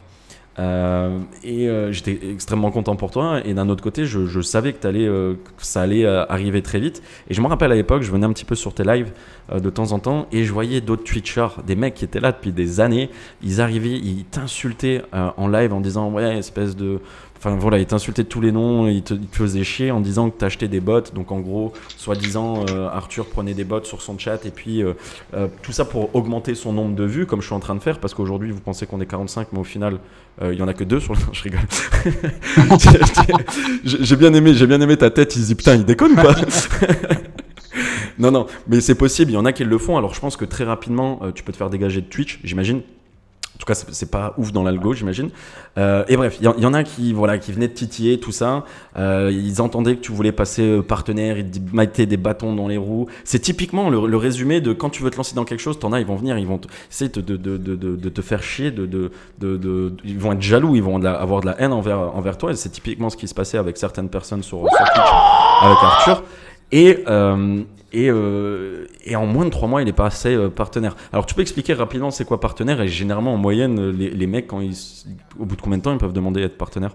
J'étais extrêmement content pour toi. Et d'un autre côté, je savais que ça allait arriver très vite. Et je me rappelle à l'époque, je venais un petit peu sur tes lives de temps en temps, et je voyais d'autres Twitchers, des mecs qui étaient là depuis des années. Ils arrivaient, ils t'insultaient en live en disant ouais, espèce de... Enfin voilà, ils t'insultaient de tous les noms, ils te faisaient chier en disant que t'achetais des bots. Donc en gros, soi-disant, Arthur prenait des bots sur son chat, et puis tout ça pour augmenter son nombre de vues, comme je suis en train de faire, parce qu'aujourd'hui vous pensez qu'on est 45, mais au final il y en a que 2 sur le... Je rigole. J'ai bien aimé ta tête. Il se dit putain, il déconne ou pas? Non, mais c'est possible, il y en a qui le font. Alors je pense que très rapidement tu peux te faire dégager de Twitch, j'imagine. En tout cas, c'est pas ouf dans l'algo, j'imagine. Et bref, il y en a qui venaient de titiller, tout ça. Ils entendaient que tu voulais passer partenaire, ils te mettaient des bâtons dans les roues. C'est typiquement le résumé de quand tu veux te lancer dans quelque chose, t'en as, ils vont venir, ils vont essayer de te faire chier, ils vont être jaloux, ils vont avoir de la haine envers toi. Et c'est typiquement ce qui se passait avec certaines personnes sur Twitch, avec Arthur. Et en moins de 3 mois, il est passé partenaire. Alors, tu peux expliquer rapidement c'est quoi partenaire? Et généralement, en moyenne, les mecs, au bout de combien de temps ils peuvent demander à être partenaire?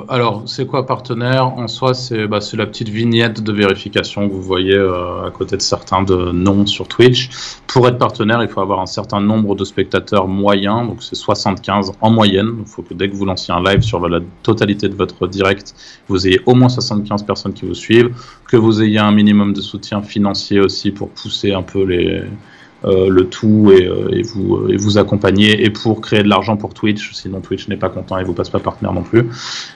Alors, c'est quoi partenaire? En soi, c'est la petite vignette de vérification que vous voyez à côté de certains de noms sur Twitch. Pour être partenaire, il faut avoir un certain nombre de spectateurs moyens, donc c'est 75 en moyenne. Il faut que dès que vous lanciez un live sur la totalité de votre direct, vous ayez au moins 75 personnes qui vous suivent, que vous ayez un minimum de soutien financier aussi pour pousser un peu le tout et vous accompagner, et pour créer de l'argent pour Twitch, sinon Twitch n'est pas content et vous passe pas partenaire non plus.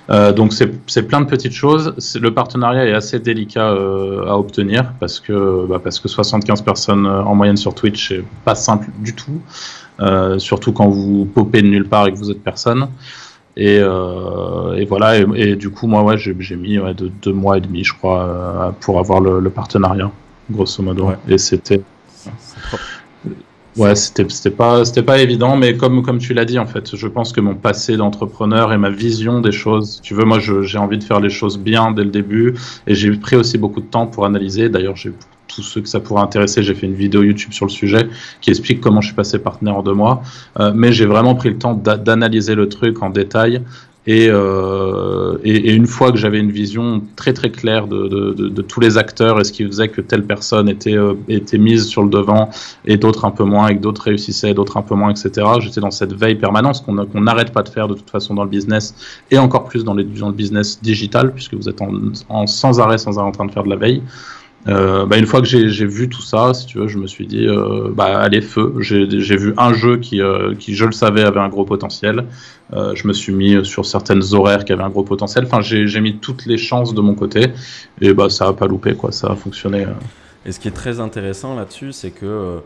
Donc c'est plein de petites choses. Le partenariat est assez délicat à obtenir parce que 75 personnes en moyenne sur Twitch, c'est pas simple du tout, surtout quand vous popez de nulle part et que vous êtes personne. Et voilà, et du coup moi j'ai mis 2 mois et demi je crois pour avoir le partenariat grosso modo. Ouais. Et c'était c'était pas évident, mais comme tu l'as dit, en fait, je pense que mon passé d'entrepreneur et ma vision des choses, tu veux, moi j'ai envie de faire les choses bien dès le début, et j'ai pris aussi beaucoup de temps pour analyser. D'ailleurs, tous ceux que ça pourrait intéresser, j'ai fait une vidéo YouTube sur le sujet qui explique comment je suis passé partenaire en 2 mois, mais j'ai vraiment pris le temps d'analyser le truc en détail. Et une fois que j'avais une vision très très claire de tous les acteurs et ce qui faisait que telle personne était mise sur le devant et d'autres un peu moins, et que d'autres réussissaient, d'autres un peu moins, etc. J'étais dans cette veille permanente qu'on n'arrête pas de faire de toute façon dans le business, et encore plus dans le business digital, puisque vous êtes sans arrêt en train de faire de la veille. Une fois que j'ai vu tout ça, si tu veux, je me suis dit allez, feu. J'ai vu un jeu qui je le savais avait un gros potentiel. Je me suis mis sur certaines horaires qui avaient un gros potentiel. Enfin, j'ai mis toutes les chances de mon côté, et ça a pas loupé, quoi. Ça a fonctionné. Et ce qui est très intéressant là-dessus, c'est que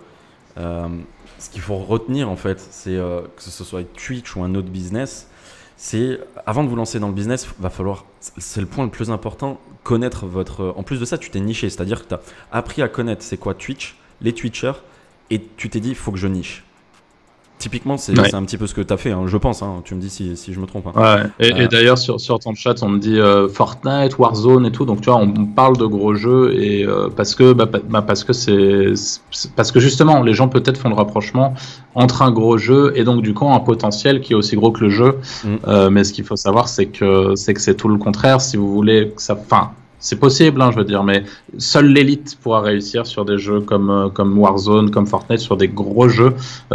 ce qu'il faut retenir en fait, c'est que ce soit Twitch ou un autre business, c'est avant de vous lancer dans le business, va falloir, c'est le point le plus important, connaître votre. En plus de ça, tu t'es niché, c'est-à-dire que tu as appris à connaître c'est quoi Twitch, les Twitchers, et tu t'es dit il faut que je niche. Typiquement, c'est un petit peu ce que tu as fait, hein, je pense. Hein, tu me dis si je me trompe. Hein. Ouais. Et d'ailleurs, sur ton chat, on me dit Fortnite, Warzone et tout. Donc, tu vois, on parle de gros jeux et parce que justement, les gens peut-être font le rapprochement entre un gros jeu et donc du coup un potentiel qui est aussi gros que le jeu. Mais ce qu'il faut savoir, c'est que c'est tout le contraire. Si vous voulez que ça, c'est possible, hein, je veux dire, mais seule l'élite pourra réussir sur des jeux comme Warzone, comme Fortnite, sur des gros jeux,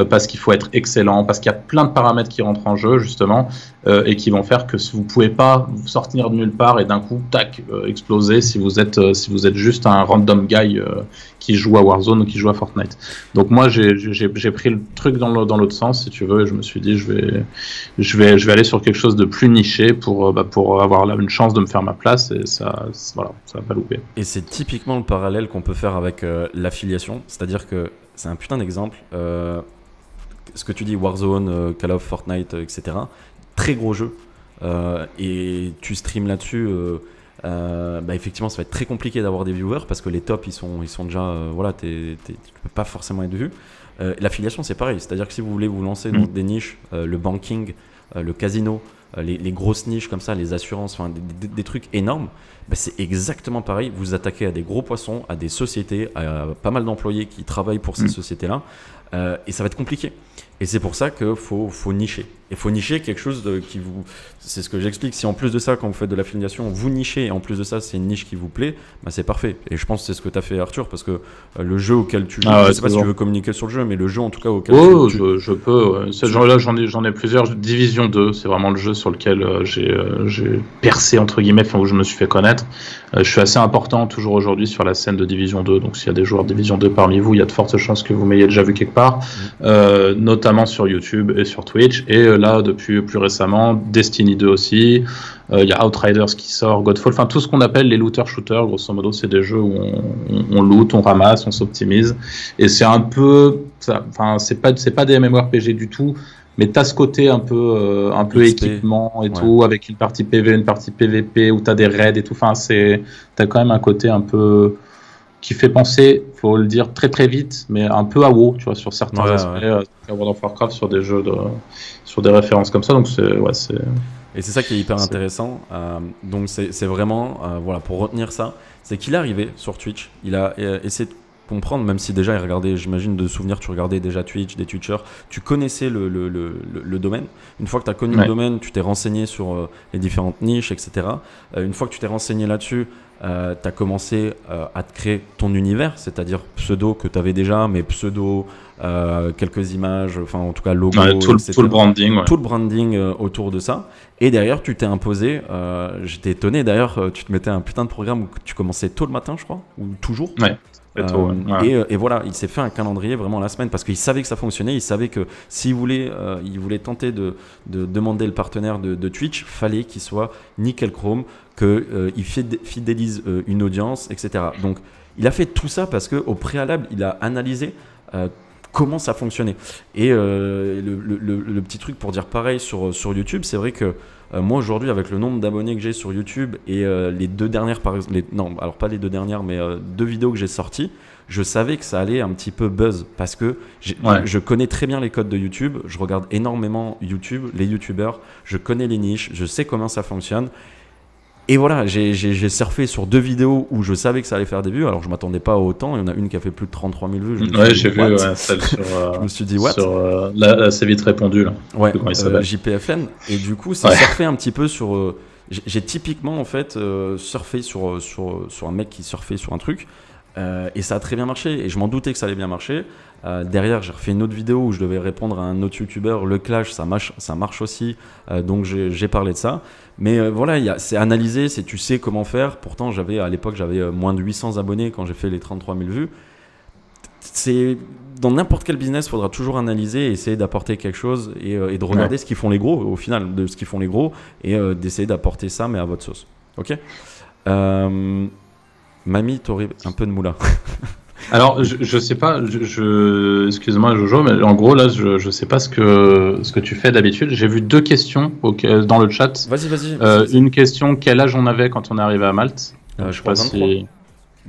parce qu'il faut être excellent, parce qu'il y a plein de paramètres qui rentrent en jeu, justement, et qui vont faire que vous pouvez pas sortir de nulle part et d'un coup, tac, exploser si vous êtes juste un random guy qui joue à Warzone ou qui joue à Fortnite. Donc moi, j'ai pris le truc dans l'autre sens, si tu veux, et je me suis dit, je vais aller sur quelque chose de plus niché pour avoir là une chance de me faire ma place, et ça va pas louper. Et c'est typiquement le parallèle qu'on peut faire avec l'affiliation, c'est-à-dire que c'est un putain d'exemple. Ce que tu dis, Warzone, Call of, Fortnite, etc. Très gros jeu. Et tu streams là-dessus. Effectivement, ça va être très compliqué d'avoir des viewers parce que les tops, ils sont déjà. Tu peux pas forcément être vu. L'affiliation, c'est pareil. C'est-à-dire que si vous voulez vous lancer dans des niches, le banking, le casino, les grosses niches comme ça, les assurances, des trucs énormes, c'est exactement pareil. Vous attaquez à des gros poissons, à des sociétés, à pas mal d'employés qui travaillent pour ces sociétés-là, et ça va être compliqué. Et c'est pour ça qu'il faut nicher. Il faut nicher quelque chose qui vous... C'est ce que j'explique. Si en plus de ça, quand vous faites de l'affiliation, vous nichez, et en plus de ça, c'est une niche qui vous plaît, c'est parfait. Et je pense que c'est ce que tu as fait, Arthur, parce que le jeu auquel tu joues, je ne sais pas si tu veux communiquer sur le jeu, mais le jeu en tout cas auquel je peux. Ouais. Ce genre-là, j'en ai plusieurs. Division 2, c'est vraiment le jeu sur lequel j'ai percé, entre guillemets, où je me suis fait connaître. Je suis assez important toujours aujourd'hui sur la scène de Division 2, donc s'il y a des joueurs de Division 2 parmi vous, il y a de fortes chances que vous m'ayez déjà vu quelque part, notamment sur YouTube et sur Twitch, et là, depuis plus récemment, Destiny 2 aussi, il y a Outriders qui sort, Godfall, tout ce qu'on appelle les looter-shooters, grosso modo, c'est des jeux où on loot, on ramasse, on s'optimise, et c'est un peu, c'est pas des MMORPG du tout, mais t'as ce côté un peu équipement et tout, avec une partie PV, une partie PVP, où t'as des raids et tout, t'as quand même un côté un peu qui fait penser, faut le dire très très vite, mais un peu à WoW, tu vois, sur certains aspects, World of Warcraft, sur des jeux sur des références comme ça, donc c'est... Et c'est ça qui est hyper intéressant, donc c'est vraiment, pour retenir ça, c'est qu'il est arrivé sur Twitch, il a essayé de comprendre, même si déjà il regardait, j'imagine de souvenirs, tu regardais déjà Twitch, des Twitchers, tu connaissais le domaine. Une fois que tu as connu le domaine, tu t'es renseigné sur les différentes niches, etc. Une fois que tu t'es renseigné là-dessus, tu as commencé à te créer ton univers, c'est-à-dire pseudo que tu avais déjà, mais pseudo, quelques images, en tout cas logo, tout le branding. Tout le branding autour de ça. Et derrière, tu t'es imposé. J'étais étonné d'ailleurs, tu te mettais un putain de programme où tu commençais tôt le matin, je crois, ou toujours. Et voilà, il s'est fait un calendrier vraiment la semaine parce qu'il savait que ça fonctionnait. Il savait que s'il voulait, il voulait tenter de demander le partenaire de Twitch, fallait qu'il soit nickel chrome, qu'il fidélise une audience, etc. Donc, il a fait tout ça parce qu'au préalable, il a analysé comment ça fonctionnait. Et le petit truc pour dire pareil sur YouTube, c'est vrai que moi aujourd'hui, avec le nombre d'abonnés que j'ai sur YouTube et les deux dernières, alors pas les deux dernières, mais 2 vidéos que j'ai sorties, je savais que ça allait un petit peu buzz parce que je connais très bien les codes de YouTube, je regarde énormément YouTube, les YouTubeurs, je connais les niches, je sais comment ça fonctionne. Et voilà, j'ai surfé sur 2 vidéos où je savais que ça allait faire des vues. Alors, je m'attendais pas à autant. Il y en a une qui a fait plus de 33 000 vues. J'ai vu celle sur... je me suis dit, what là, c'est vite répondu. Là. Ouais, JPFN. Et du coup, c'est surfé un petit peu sur... j'ai typiquement, en fait, surfé sur un mec qui surfait sur un truc. Et ça a très bien marché. Et je m'en doutais que ça allait bien marcher. Derrière, j'ai refait une autre vidéo où je devais répondre à un autre youtubeur. Le clash, ça marche aussi. Donc, j'ai parlé de ça. Mais voilà, c'est analysé, tu sais comment faire. Pourtant, à l'époque, j'avais moins de 800 abonnés quand j'ai fait les 33 000 vues. Dans n'importe quel business, il faudra toujours analyser, essayer d'apporter quelque chose et de regarder ce qu'ils font les gros, au final, de ce qu'ils font les gros, et d'essayer d'apporter ça, mais à votre sauce. Ok. Mamie, t'aurais un peu de moula. Alors, je sais pas, excuse-moi Jojo, mais en gros là, je sais pas ce que tu fais d'habitude. J'ai vu 2 questions dans le chat. Vas-y. Une question, quel âge on avait quand on est arrivé à Malte? Je crois 23. Si...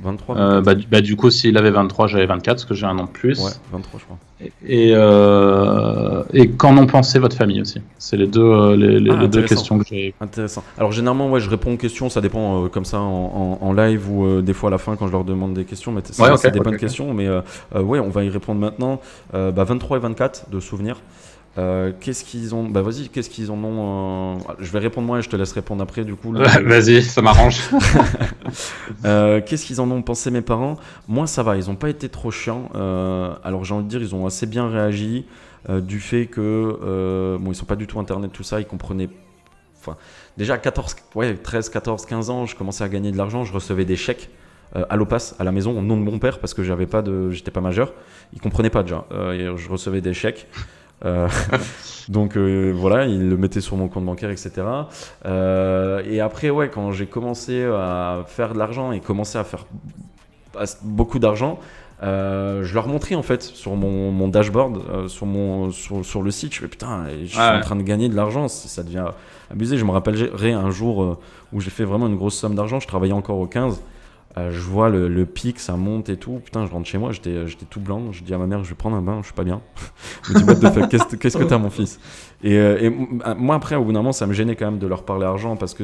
23. Du coup, s'il avait 23, j'avais 24, parce que j'ai un an de plus. Ouais, 23, je crois. Et qu'en ont pensé votre famille aussi? C'est les deux questions que j'ai. Intéressant. Alors, généralement, ouais, je réponds aux questions, ça dépend comme ça en live ou des fois à la fin quand je leur demande des questions. Mais c'est des bonnes questions. Mais ouais, on va y répondre maintenant. 23 et 24 de souvenirs. Qu'est-ce qu'ils ont? Vas-y, qu'est-ce qu'ils en ont? Je vais répondre moi et je te laisse répondre après du coup. Vas-y, ça m'arrange. Qu'est-ce qu'ils en ont pensé mes parents? Moi ça va, ils n'ont pas été trop chiants. Alors j'ai envie de dire, ils ont assez bien réagi du fait que ils sont pas du tout internet, tout ça, ils comprenaient. Enfin, déjà à 13, 14, 15 ans, je commençais à gagner de l'argent, je recevais des chèques. À l'OPAS, à la maison, au nom de mon père, parce que j'étais pas majeur. Ils comprenaient pas déjà. Je recevais des chèques. Donc voilà, il le mettait sur mon compte bancaire, etc. Et après, ouais, quand j'ai commencé à faire de l'argent et commencé à faire beaucoup d'argent, je leur montrais en fait sur mon dashboard, sur le site. Je fais putain, je suis en train de gagner de l'argent, ça devient abusé. Je me rappellerai un jour où j'ai fait vraiment une grosse somme d'argent. Je travaillais encore au 15. Je vois le pic, ça monte et tout. Putain, je rentre chez moi, j'étais tout blanc. Je dis à ma mère, je vais prendre un bain, je suis pas bien. Je me dis, what the fuck, qu'est-ce que t'as, mon fils? Et moi, après, au bout d'un moment, ça me gênait quand même de leur parler argent parce que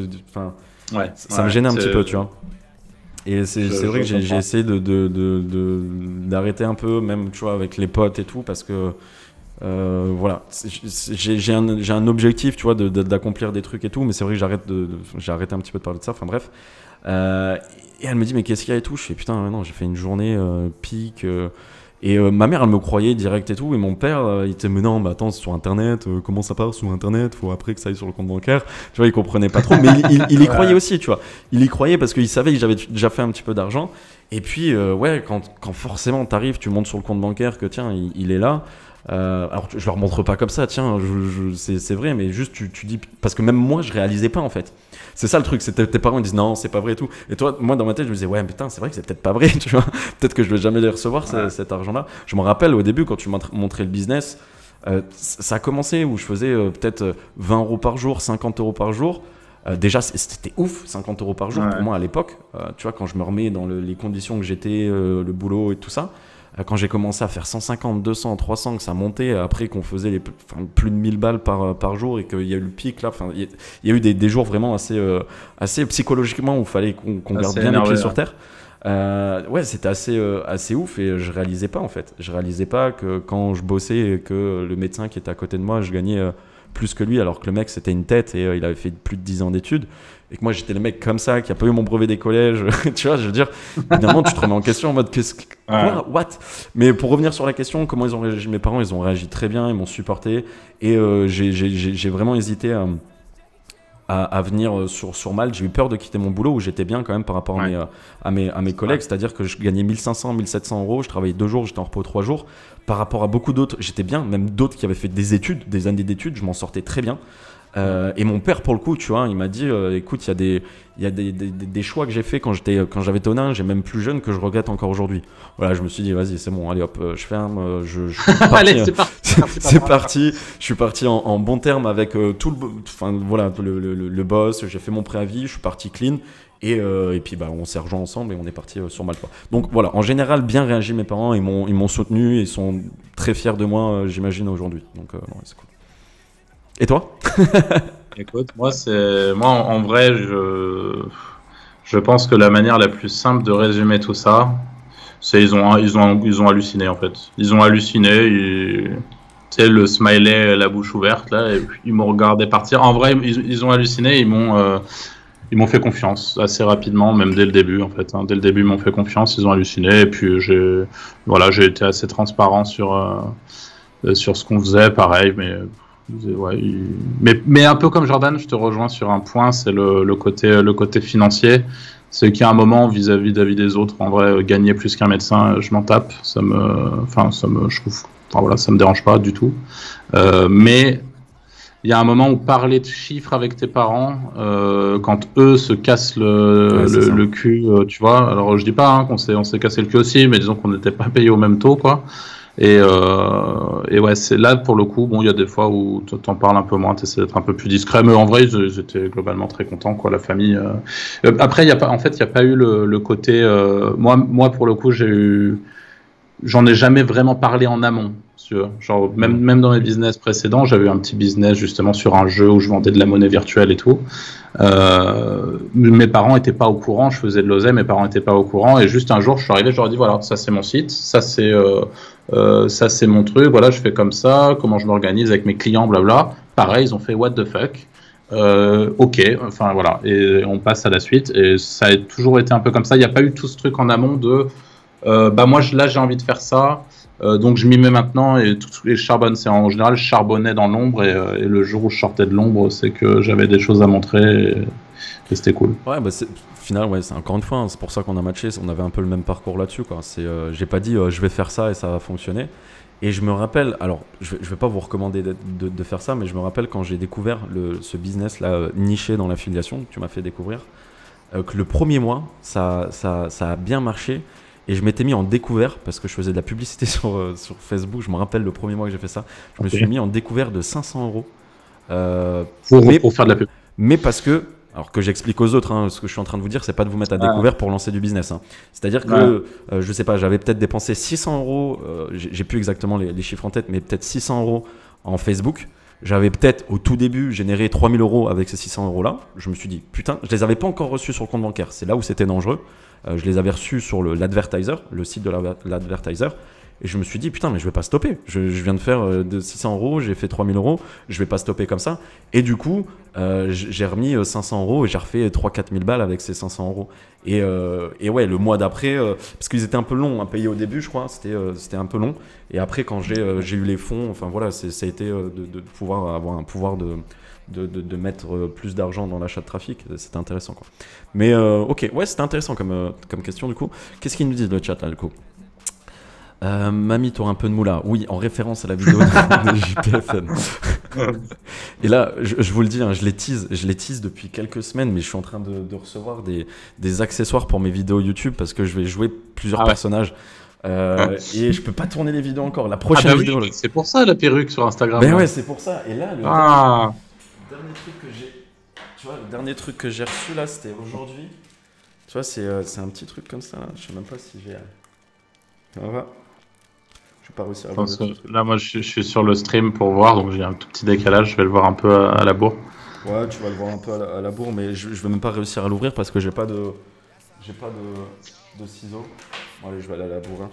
ça me gênait un petit peu, tu vois. Et c'est vrai que j'ai essayé d'arrêter un peu, même tu vois, avec les potes et tout, parce que voilà, j'ai un objectif, tu vois, d'accomplir des trucs et tout, mais c'est vrai que j'ai arrêté un petit peu de parler de ça. Enfin bref. Et elle me dit mais qu'est-ce qu'il y a et tout. Je fais putain non, j'ai fait une journée pique et ma mère elle me croyait direct et tout, et mon père il était mais non mais attends c'est sur internet, comment ça part sur internet, faut après que ça aille sur le compte bancaire, tu vois, il comprenait pas trop, mais il y croyait aussi, tu vois, il y croyait parce qu'il savait que j'avais déjà fait un petit peu d'argent. Et puis ouais, quand forcément t'arrives, tu montes sur le compte bancaire que tiens il est là. Alors je leur montre pas comme ça, tiens, c'est vrai, mais juste tu dis, parce que même moi je réalisais pas en fait. C'est ça le truc, c'était tes parents ils disent non c'est pas vrai et tout. Et toi, moi dans ma tête je me disais ouais putain c'est vrai que c'est peut-être pas vrai, tu vois. Peut-être que je vais jamais les recevoir cet argent-là. Je me rappelle au début quand tu montrais le business, ça a commencé où je faisais peut-être 20 € par jour, 50 € par jour. Déjà c'était ouf, 50 € par jour pour moi à l'époque. Tu vois, quand je me remets dans les conditions que j'étais, le boulot et tout ça. Quand j'ai commencé à faire 150, 200, 300, que ça montait, après qu'on faisait plus de 1000 balles par jour et qu'il y a eu le pic là, il y a eu des jours vraiment assez psychologiquement où il fallait qu'on garde bien les pieds sur terre. Ouais, c'était assez ouf et je réalisais pas en fait. Je réalisais pas que quand je bossais et que le médecin qui était à côté de moi, je gagnais plus que lui, alors que le mec c'était une tête et il avait fait plus de 10 ans d'études. Et que moi j'étais le mec comme ça qui a pas eu mon brevet des collèges, tu vois, je veux dire, évidemment tu te remets en question en mode what? Mais pour revenir sur la question, comment ils ont réagi? Mes parents ils ont réagi très bien, ils m'ont supporté et j'ai vraiment hésité à venir sur Malte. J'ai eu peur de quitter mon boulot où j'étais bien quand même par rapport à mes collègues, c'est-à-dire que je gagnais 1500, 1700 €, je travaillais 2 jours, j'étais en repos 3 jours. Par rapport à beaucoup d'autres, j'étais bien, même d'autres qui avaient fait des années d'études, je m'en sortais très bien. Et mon père, pour le coup, tu vois, il m'a dit écoute, il y a des choix que j'ai fait quand j'avais ton âge, et même plus jeune, que je regrette encore aujourd'hui. Voilà, je me suis dit vas-y, c'est bon, allez hop, je ferme, je suis parti. Allez, c'est parti. C'est parti. Je suis parti en bon terme avec le boss. J'ai fait mon préavis, je suis parti clean. Et puis on s'est rejoints ensemble et on est parti sur Malte. Donc voilà, en général, bien réagi mes parents, ils m'ont soutenu et ils sont très fiers de moi, j'imagine, aujourd'hui. Donc ouais, c'est cool. Et toi? Écoute, moi en vrai, je pense que la manière la plus simple de résumer tout ça, c'est ils ont halluciné en fait. Ils ont halluciné, tu sais, le smiley, la bouche ouverte là, et puis ils m'ont regardé partir. En vrai, ils ont halluciné, ils m'ont fait confiance assez rapidement, même dès le début en fait. Dès le début, ils m'ont fait confiance, ils ont halluciné, et puis j'ai été assez transparent sur ce qu'on faisait, pareil, mais un peu comme Jordan, je te rejoins sur un point, c'est le côté financier. C'est qu'à un moment, vis-à-vis des autres, en vrai, gagner plus qu'un médecin, je m'en tape. Ça me dérange pas du tout. Mais il y a un moment où parler de chiffres avec tes parents, quand eux se cassent le cul, tu vois. Alors je dis pas qu'on s'est cassé le cul aussi, mais disons qu'on n'était pas payé au même taux, quoi. Et ouais, c'est là pour le coup, bon, il y a des fois où t'en parles un peu moins, t'essaies d'être un peu plus discret, mais en vrai, ils étaient globalement très contents, quoi, la famille. Après, il y a pas eu le côté. Moi, pour le coup, j'en ai jamais vraiment parlé en amont. Genre, même dans mes business précédents, j'avais eu un petit business justement sur un jeu où je vendais de la monnaie virtuelle et tout. Mes parents n'étaient pas au courant, je faisais de l'oseille, mes parents n'étaient pas au courant, et juste un jour, je suis arrivé, je leur ai dit voilà, ça c'est mon site, ça c'est mon truc, voilà, je fais comme ça, comment je m'organise avec mes clients, blabla. Pareil, ils ont fait what the fuck. Ok, enfin voilà, et on passe à la suite, et ça a toujours été un peu comme ça. Il n'y a pas eu tout ce truc en amont de bah moi là j'ai envie de faire ça. Donc je m'y mets maintenant et tous les charbonnes, c'est en général je charbonnais dans l'ombre et le jour où je sortais de l'ombre, c'est que j'avais des choses à montrer et c'était cool. Ouais, bah au final, ouais, c'est encore une fois, hein, c'est pour ça qu'on a matché, on avait un peu le même parcours là-dessus, quoi. J'ai pas dit je vais faire ça et ça va fonctionner. Et je me rappelle, alors je vais pas vous recommander de faire ça, mais je me rappelle quand j'ai découvert ce business là niché dans l'affiliation que tu m'as fait découvrir, que le premier mois ça a bien marché. Et je m'étais mis en découvert parce que je faisais de la publicité sur Facebook. Je me rappelle le premier mois que j'ai fait ça. Je me suis mis en découvert de 500 €. Pour faire de la pub. Mais parce que, alors que j'explique aux autres, hein, ce que je suis en train de vous dire, c'est pas de vous mettre à découvert pour lancer du business. Hein. C'est-à-dire que, je sais pas, j'avais peut-être dépensé 600 €. J'ai plus exactement les chiffres en tête, mais peut-être 600 € en Facebook. J'avais peut-être au tout début généré 3000 € avec ces 600 € là. Je me suis dit, putain, je les avais pas encore reçus sur le compte bancaire. C'est là où c'était dangereux. Je les avais reçus sur l'Advertiser, le site de l'Advertiser. Et je me suis dit, putain, mais je vais pas stopper. Je viens de faire de 600 €, j'ai fait 3000 €, je vais pas stopper comme ça. Et du coup, j'ai remis 500 € et j'ai refait 3-4 000 balles avec ces 500 €. Et ouais, le mois d'après, parce qu'ils étaient un peu longs à payer au début, je crois, c'était un peu long. Et après, quand j'ai eu les fonds, enfin voilà, ça a été de pouvoir avoir un pouvoir de mettre plus d'argent dans l'achat de trafic. C'était intéressant, quoi. Mais ok, ouais, c'était intéressant comme question du coup. Qu'est-ce qu'ils nous disent le chat là, du coup? Mamie, t'auras un peu de moula. Oui, en référence à la vidéo de JPFN. Et là, je vous le dis, hein, je les tease depuis quelques semaines, mais je suis en train de recevoir des accessoires pour mes vidéos YouTube parce que je vais jouer plusieurs personnages. Et je peux pas tourner les vidéos encore. La prochaine vidéo. Oui, c'est pour ça la perruque sur Instagram. Ben ouais, c'est pour ça. Et là, le dernier truc que j'ai, tu vois, le dernier truc que j'ai reçu là, c'était aujourd'hui. Tu vois, c'est un petit truc comme ça. Là. Je sais même pas si j'ai. Voilà. Je vais pas réussir à voir. Là, moi, je suis sur le stream pour voir, donc j'ai un tout petit décalage. Je vais le voir un peu à la bourre. Ouais, tu vas le voir un peu à la bourre, mais je vais même pas réussir à l'ouvrir parce que j'ai pas de ciseaux. Bon, allez, je vais aller à la bourre. Hein.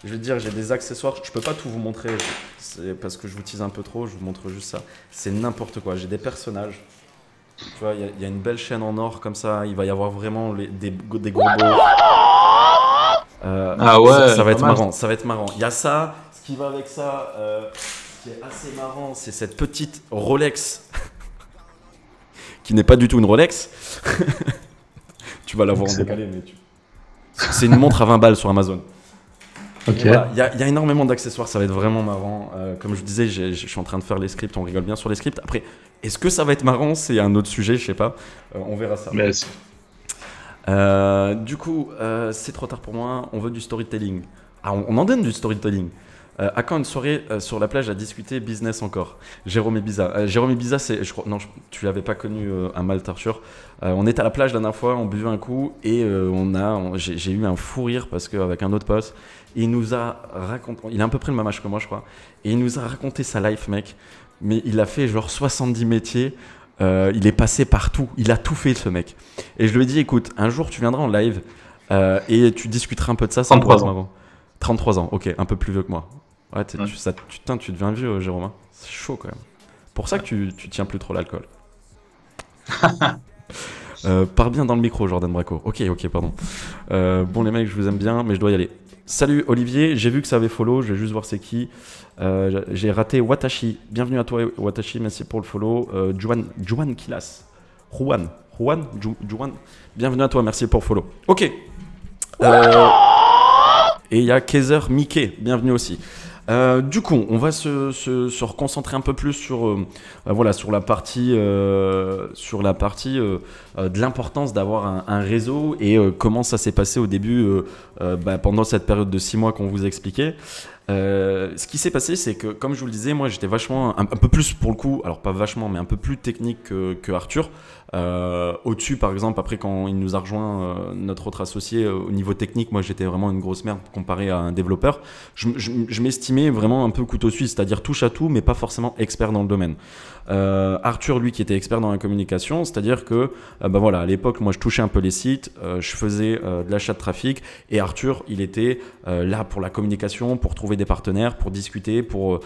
Je vais te dire, j'ai des accessoires. Je peux pas tout vous montrer, c'est parce que je vous tease un peu trop. Je vous montre juste ça. C'est n'importe quoi. J'ai des personnages. Tu vois, il y a une belle chaîne en or comme ça. Il va y avoir vraiment des gros beaux. Ah ouais, ça va être marrant, ça va être marrant. Il y a ça, ce qui va avec ça, qui est assez marrant, c'est cette petite Rolex qui n'est pas du tout une Rolex. Tu vas la voir en décalé, mais c'est une montre à 20 balles sur Amazon. Ok. Voilà, il y a énormément d'accessoires, ça va être vraiment marrant. Comme je vous disais, je suis en train de faire les scripts, on rigole bien sur les scripts. Après, est-ce que ça va être marrant? C'est un autre sujet, je sais pas. On verra ça. Mais du coup, c'est trop tard pour moi, on veut du storytelling. Ah, on en donne du storytelling. À quand une soirée sur la plage à discuter business encore? Jérôme Ibiza. Jérôme Ibiza, non, tu l'avais pas connu à Malte, Arthur. On était à la plage la dernière fois, on buvait un coup et j'ai eu un fou rire parce qu'avec un autre pote, il nous a raconté, il a à peu près le même âge que moi, je crois, et il nous a raconté sa life, mec. Mais il a fait genre 70 métiers. Il est passé partout, il a tout fait ce mec. Et je lui ai dit, écoute, un jour tu viendras en live et tu discuteras un peu de ça. 33 ans. 33 ans, ok, un peu plus vieux que moi. Ouais, tu deviens vieux, Jérôme. Hein. C'est chaud quand même. Pour ça que tu tiens plus trop l'alcool. Parle bien dans le micro, Jordan Braco. Ok, pardon. Bon les mecs, je vous aime bien, mais je dois y aller. Salut Olivier, j'ai vu que ça avait follow, je vais juste voir c'est qui. J'ai raté Watashi. Bienvenue à toi Watashi, merci pour le follow. Juan Kilas. Juan. Bienvenue à toi, merci pour le follow. Ok. Et il y a Kaiser Mickey, bienvenue aussi. Du coup, on va se reconcentrer un peu plus sur, voilà, sur la partie de l'importance d'avoir un réseau et comment ça s'est passé au début pendant cette période de 6 mois qu'on vous expliquait. Ce qui s'est passé, c'est que, comme je vous le disais, moi j'étais vachement, un peu plus pour le coup, alors pas vachement, mais un peu plus technique que Arthur. Au-dessus, par exemple, après quand il nous a rejoint, notre autre associé, au niveau technique, moi j'étais vraiment une grosse merde comparé à un développeur. Je m'estimais vraiment un peu couteau suisse, c'est-à-dire touche à tout, mais pas forcément expert dans le domaine. Arthur, lui, qui était expert dans la communication, c'est-à-dire que voilà, à l'époque, moi je touchais un peu les sites, je faisais de l'achat de trafic, et Arthur, il était là pour la communication, pour trouver des partenaires, pour discuter, pour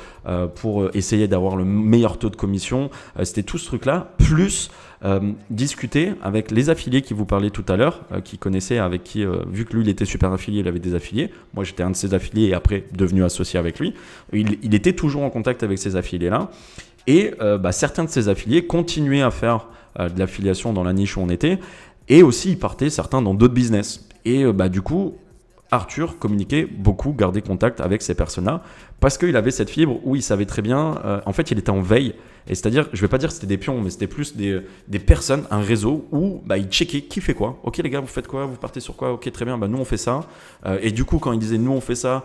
essayer d'avoir le meilleur taux de commission. C'était tout ce truc-là, plus discuter avec les affiliés qui vous parlaient tout à l'heure, qui connaissaient, avec qui, vu que lui il était super affilié, il avait des affiliés. Moi j'étais un de ses affiliés et après devenu associé avec lui. Il était toujours en contact avec ces affiliés-là. Et certains de ces affiliés continuaient à faire de l'affiliation dans la niche où on était. Et aussi ils partaient certains dans d'autres business. Et du coup, Arthur communiquait beaucoup, gardait contact avec ces personnes-là, parce qu'il avait cette fibre où il savait très bien, en fait il était en veille, et c'est-à-dire, je vais pas dire que c'était des pions, mais c'était plus des personnes, un réseau où il checkait qui fait quoi. Ok les gars, vous faites quoi, vous partez sur quoi, ok très bien, nous on fait ça. Et du coup quand il disait nous on fait ça,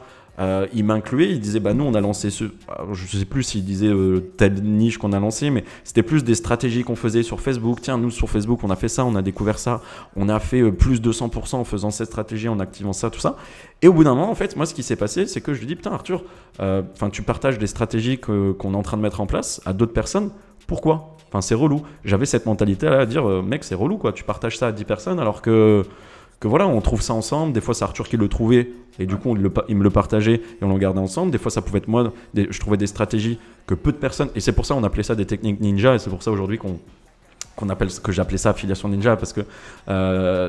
il m'incluait, il disait nous on a lancé alors, je sais plus s'il disait telle niche qu'on a lancé, mais c'était plus des stratégies qu'on faisait sur Facebook. Tiens, nous sur Facebook on a fait ça, on a découvert ça, on a fait plus de 100% en faisant cette stratégie, en activant ça, tout ça. Et au bout d'un moment, en fait, moi ce qui s'est passé, c'est que je lui dis putain Arthur, tu partages des stratégies qu'on est en train de mettre en place à d'autres personnes, pourquoi? C'est relou. J'avais cette mentalité là à dire mec c'est relou quoi, tu partages ça à 10 personnes alors que voilà, on trouve ça ensemble. Des fois, c'est Arthur qui le trouvait et du coup, il me le partageait et on le gardait ensemble. Des fois, ça pouvait être moi. Je trouvais des stratégies que peu de personnes. Et c'est pour ça qu'on appelait ça des techniques ninja. Et c'est pour ça aujourd'hui que j'appelais ça affiliation ninja, parce que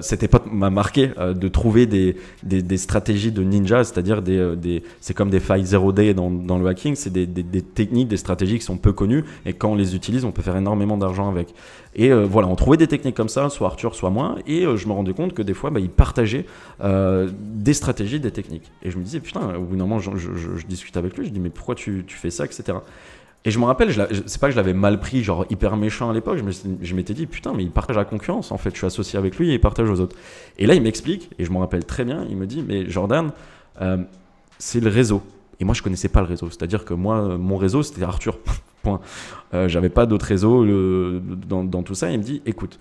c'était pas m'a marqué de trouver des stratégies de ninja, c'est-à-dire c'est comme des failles 0D dans le hacking, c'est des techniques, des stratégies qui sont peu connues et quand on les utilise, on peut faire énormément d'argent avec. Et voilà, on trouvait des techniques comme ça, soit Arthur, soit moi, et je me rendais compte que des fois, il partageait des stratégies, des techniques. Et je me disais, putain, au bout d'un moment, je discute avec lui, je dis, mais pourquoi tu fais ça, etc. Et je me rappelle, c'est pas que je l'avais mal pris, genre hyper méchant à l'époque, je m'étais dit, putain, mais il partage la concurrence, en fait, je suis associé avec lui et il partage aux autres. Et là, il m'explique, et je me rappelle très bien, il me dit, mais Jordan, c'est le réseau. Et moi, je connaissais pas le réseau, c'est-à-dire que moi, mon réseau, c'était Arthur, point. J'avais pas d'autres réseaux dans tout ça. Et il me dit, écoute,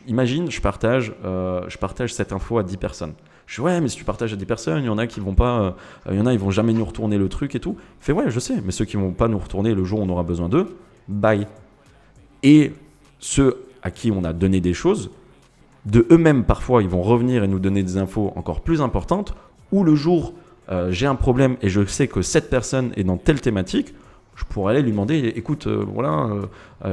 imagine, je partage cette info à 10 personnes. Je dis ouais, mais si tu partages à 10 personnes, il y en a qui vont pas, il y en a ils vont jamais nous retourner le truc et tout. Il fait ouais, je sais, mais ceux qui vont pas nous retourner le jour où on aura besoin d'eux, bye. Et ceux à qui on a donné des choses, de eux-mêmes parfois ils vont revenir et nous donner des infos encore plus importantes, ou le jour j'ai un problème et je sais que cette personne est dans telle thématique, je pourrais aller lui demander, écoute,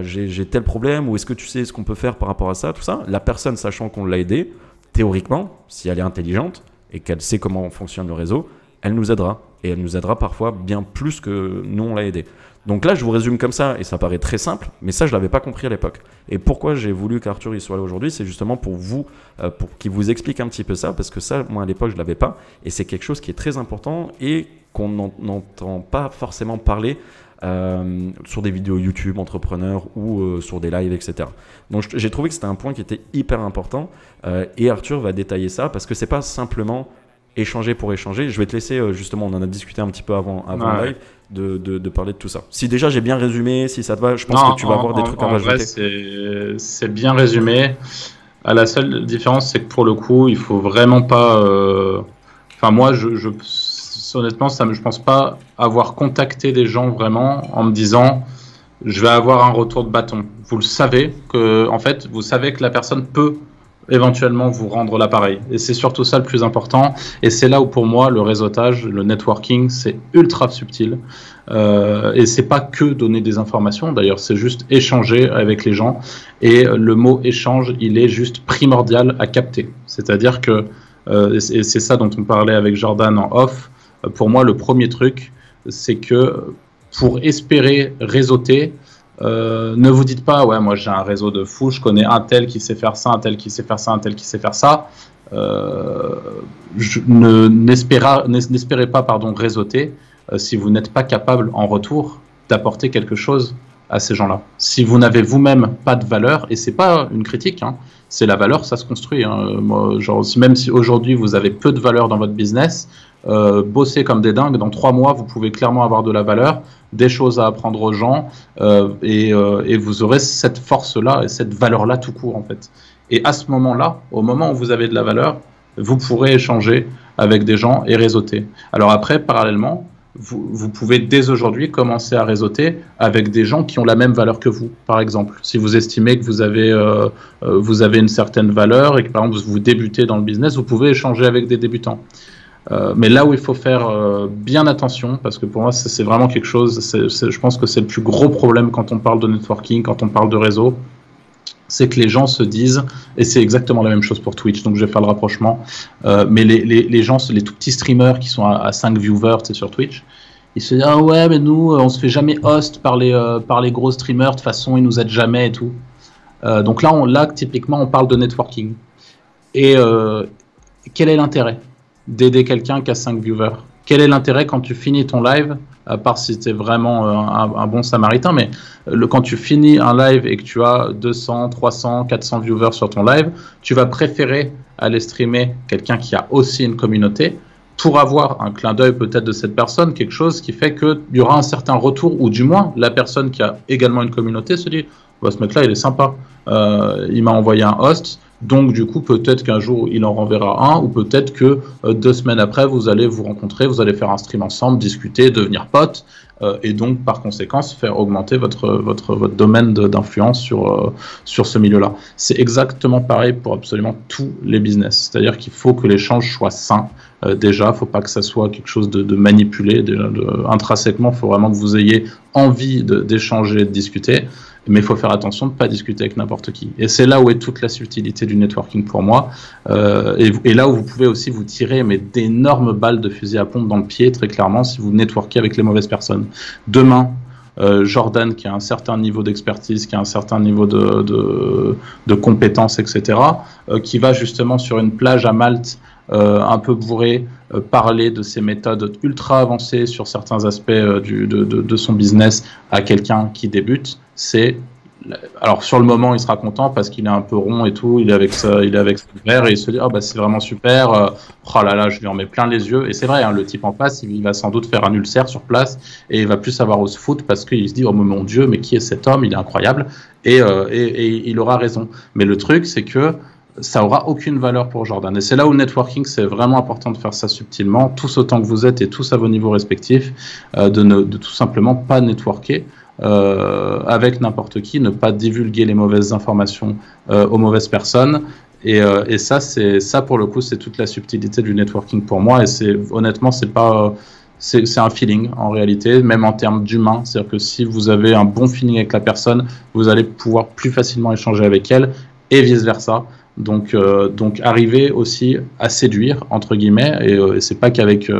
j'ai tel problème, ou est-ce que tu sais ce qu'on peut faire par rapport à ça, tout ça. La personne, sachant qu'on l'a aidée, théoriquement, si elle est intelligente et qu'elle sait comment fonctionne le réseau, elle nous aidera. Et elle nous aidera parfois bien plus que nous, on l'a aidée. Donc là, je vous résume comme ça, et ça paraît très simple, mais ça, je ne l'avais pas compris à l'époque. Et pourquoi j'ai voulu qu'Arthur y soit là aujourd'hui, c'est justement pour qu'il vous explique un petit peu ça, parce que ça, moi, à l'époque, je ne l'avais pas. Et c'est quelque chose qui est très important et qu'on n'entend pas forcément parler sur des vidéos YouTube entrepreneurs ou sur des lives, etc. Donc j'ai trouvé que c'était un point qui était hyper important et Arthur va détailler ça parce que c'est pas simplement échanger pour échanger. Je vais te laisser justement, on en a discuté un petit peu avant le live, de parler de tout ça. Si déjà j'ai bien résumé, si ça te va, je pense que tu vas avoir des trucs à rajouter. En vrai, c'est bien résumé. La seule différence, c'est que pour le coup, il faut vraiment pas. Enfin, moi, honnêtement, je pense pas avoir contacté des gens vraiment en me disant je vais avoir un retour de bâton. Vous le savez en fait, vous savez que la personne peut éventuellement vous rendre l'appareil. Et c'est surtout ça le plus important. Et c'est là où pour moi le réseautage, le networking, c'est ultra subtil. Et c'est pas que donner des informations. D'ailleurs, c'est juste échanger avec les gens. Et le mot échange, il est juste primordial à capter. C'est-à-dire que et c'est ça dont on parlait avec Jordan en off. Pour moi, le premier truc, c'est que pour espérer réseauter, ne vous dites pas, ouais, moi j'ai un réseau de fou, je connais un tel qui sait faire ça, un tel qui sait faire ça, un tel qui sait faire ça. n'espérez pas réseauter si vous n'êtes pas capable en retour d'apporter quelque chose à ces gens-là. Si vous n'avez vous-même pas de valeur, et c'est pas une critique, hein, c'est la valeur, ça se construit. Hein. Moi, genre, même si aujourd'hui vous avez peu de valeur dans votre business, bossez comme des dingues, dans 3 mois vous pouvez clairement avoir de la valeur, des choses à apprendre aux gens, et vous aurez cette force-là et cette valeur-là tout court en fait. Et à ce moment-là, au moment où vous avez de la valeur, vous pourrez échanger avec des gens et réseauter. Alors après, parallèlement, vous pouvez dès aujourd'hui commencer à réseauter avec des gens qui ont la même valeur que vous, par exemple. Si vous estimez que vous avez une certaine valeur et que par exemple vous débutez dans le business, vous pouvez échanger avec des débutants. Mais là où il faut faire bien attention, parce que pour moi c'est vraiment quelque chose, je pense que c'est le plus gros problème quand on parle de networking, quand on parle de réseau, c'est que les gens se disent, et c'est exactement la même chose pour Twitch, donc je vais faire le rapprochement, mais les gens, les tout petits streamers qui sont à 5 viewers sur Twitch, ils se disent « Ah ouais, mais nous, on se fait jamais host par les gros streamers, de toute façon, ils nous aident jamais et tout. » Donc là, typiquement, on parle de networking. Et quel est l'intérêt d'aider quelqu'un qui a 5 viewers? Quel est l'intérêt quand tu finis ton live, à part si tu es vraiment un bon samaritain, mais quand tu finis un live et que tu as 200, 300, 400 viewers sur ton live, tu vas préférer aller streamer quelqu'un qui a aussi une communauté pour avoir un clin d'œil peut-être de cette personne, quelque chose qui fait qu'il y aura un certain retour, ou du moins la personne qui a également une communauté se dit bah, « ce mec-là, il est sympa, il m'a envoyé un host ». Donc du coup peut-être qu'un jour il en renverra un, ou peut-être que 2 semaines après vous allez vous rencontrer, vous allez faire un stream ensemble, discuter, devenir potes, et donc par conséquent faire augmenter votre domaine d'influence sur ce milieu-là. C'est exactement pareil pour absolument tous les business, c'est-à-dire qu'il faut que l'échange soit sain. Déjà, il ne faut pas que ça soit quelque chose de manipulé. Intrinsèquement, il faut vraiment que vous ayez envie d'échanger, de discuter. Mais il faut faire attention de ne pas discuter avec n'importe qui. Et c'est là où est toute la subtilité du networking pour moi. Et là où vous pouvez aussi vous tirer d'énormes balles de fusil à pompe dans le pied, très clairement, si vous networkez avec les mauvaises personnes. Demain, Jordan, qui a un certain niveau d'expertise, qui a un certain niveau de compétences, etc., qui va justement sur une plage à Malte, un peu bourré, parler de ses méthodes ultra avancées sur certains aspects de son business à quelqu'un qui débute, alors sur le moment il sera content parce qu'il est un peu rond et tout, il est avec son verre et il se dit bah c'est vraiment super, oh là là je lui en mets plein les yeux, et c'est vrai hein, le type en face il va sans doute faire un ulcère sur place et il va plus savoir où se foutre parce qu'il se dit oh mon Dieu mais qui est cet homme, il est incroyable, et il aura raison. Mais le truc c'est que ça aura aucune valeur pour Jordan. Et c'est là où le networking, c'est vraiment important de faire ça subtilement, tous autant que vous êtes et tous à vos niveaux respectifs, de tout simplement pas networker avec n'importe qui, ne pas divulguer les mauvaises informations aux mauvaises personnes. Et ça pour le coup, c'est toute la subtilité du networking pour moi. Et honnêtement, c'est un feeling en réalité, même en termes d'humain. C'est-à-dire que si vous avez un bon feeling avec la personne, vous allez pouvoir plus facilement échanger avec elle et vice-versa. Donc arriver aussi à séduire, entre guillemets, et c'est pas qu'avec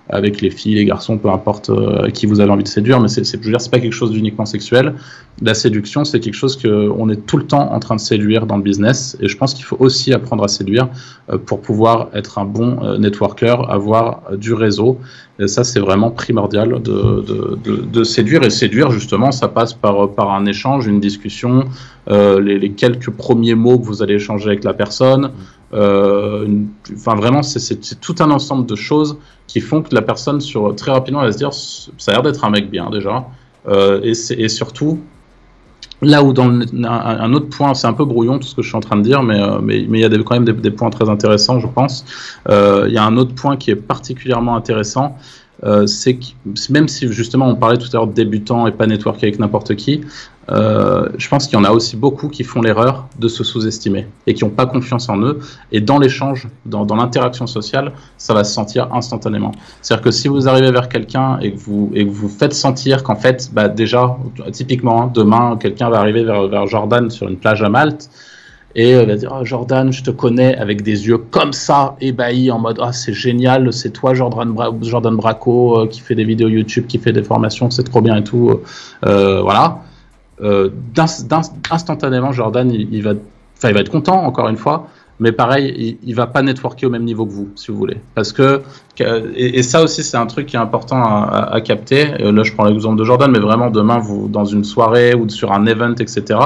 avec les filles, les garçons, peu importe qui vous avez envie de séduire, mais je veux dire, c'est pas quelque chose d'uniquement sexuel. La séduction, c'est quelque chose qu'on est tout le temps en train de séduire dans le business, et je pense qu'il faut aussi apprendre à séduire pour pouvoir être un bon networker, avoir du réseau. Et ça, c'est vraiment primordial de séduire. Et séduire, justement, ça passe par un échange, une discussion, les quelques premiers mots que vous allez échanger avec la personne. Enfin, vraiment, c'est tout un ensemble de choses qui font que la personne, très rapidement, elle va se dire ça a l'air d'être un mec bien, déjà. Et surtout, là où un autre point, c'est un peu brouillon tout ce que je suis en train de dire, mais il y a quand même des points très intéressants, je pense. Il y a un autre point qui est particulièrement intéressant, c'est que même si justement on parlait tout à l'heure de débutants et pas networker avec n'importe qui, je pense qu'il y en a aussi beaucoup qui font l'erreur de se sous-estimer et qui n'ont pas confiance en eux, et dans l'échange, dans l'interaction sociale, ça va se sentir instantanément. C'est-à-dire que si vous arrivez vers quelqu'un et que vous faites sentir qu'en fait, déjà, typiquement, demain, quelqu'un va arriver vers Jordan sur une plage à Malte et va dire oh, Jordan, je te connais, avec des yeux comme ça, ébahis, en mode c'est génial, c'est toi Jordan Braco qui fait des vidéos YouTube, qui fait des formations, c'est trop bien et tout, voilà. Instantanément, Jordan, il va être content, encore une fois, mais pareil, il va pas networker au même niveau que vous, si vous voulez. Parce que, et ça aussi, c'est un truc qui est important à capter. Là, je prends l'exemple de Jordan, mais vraiment demain, vous, dans une soirée ou sur un event, etc.,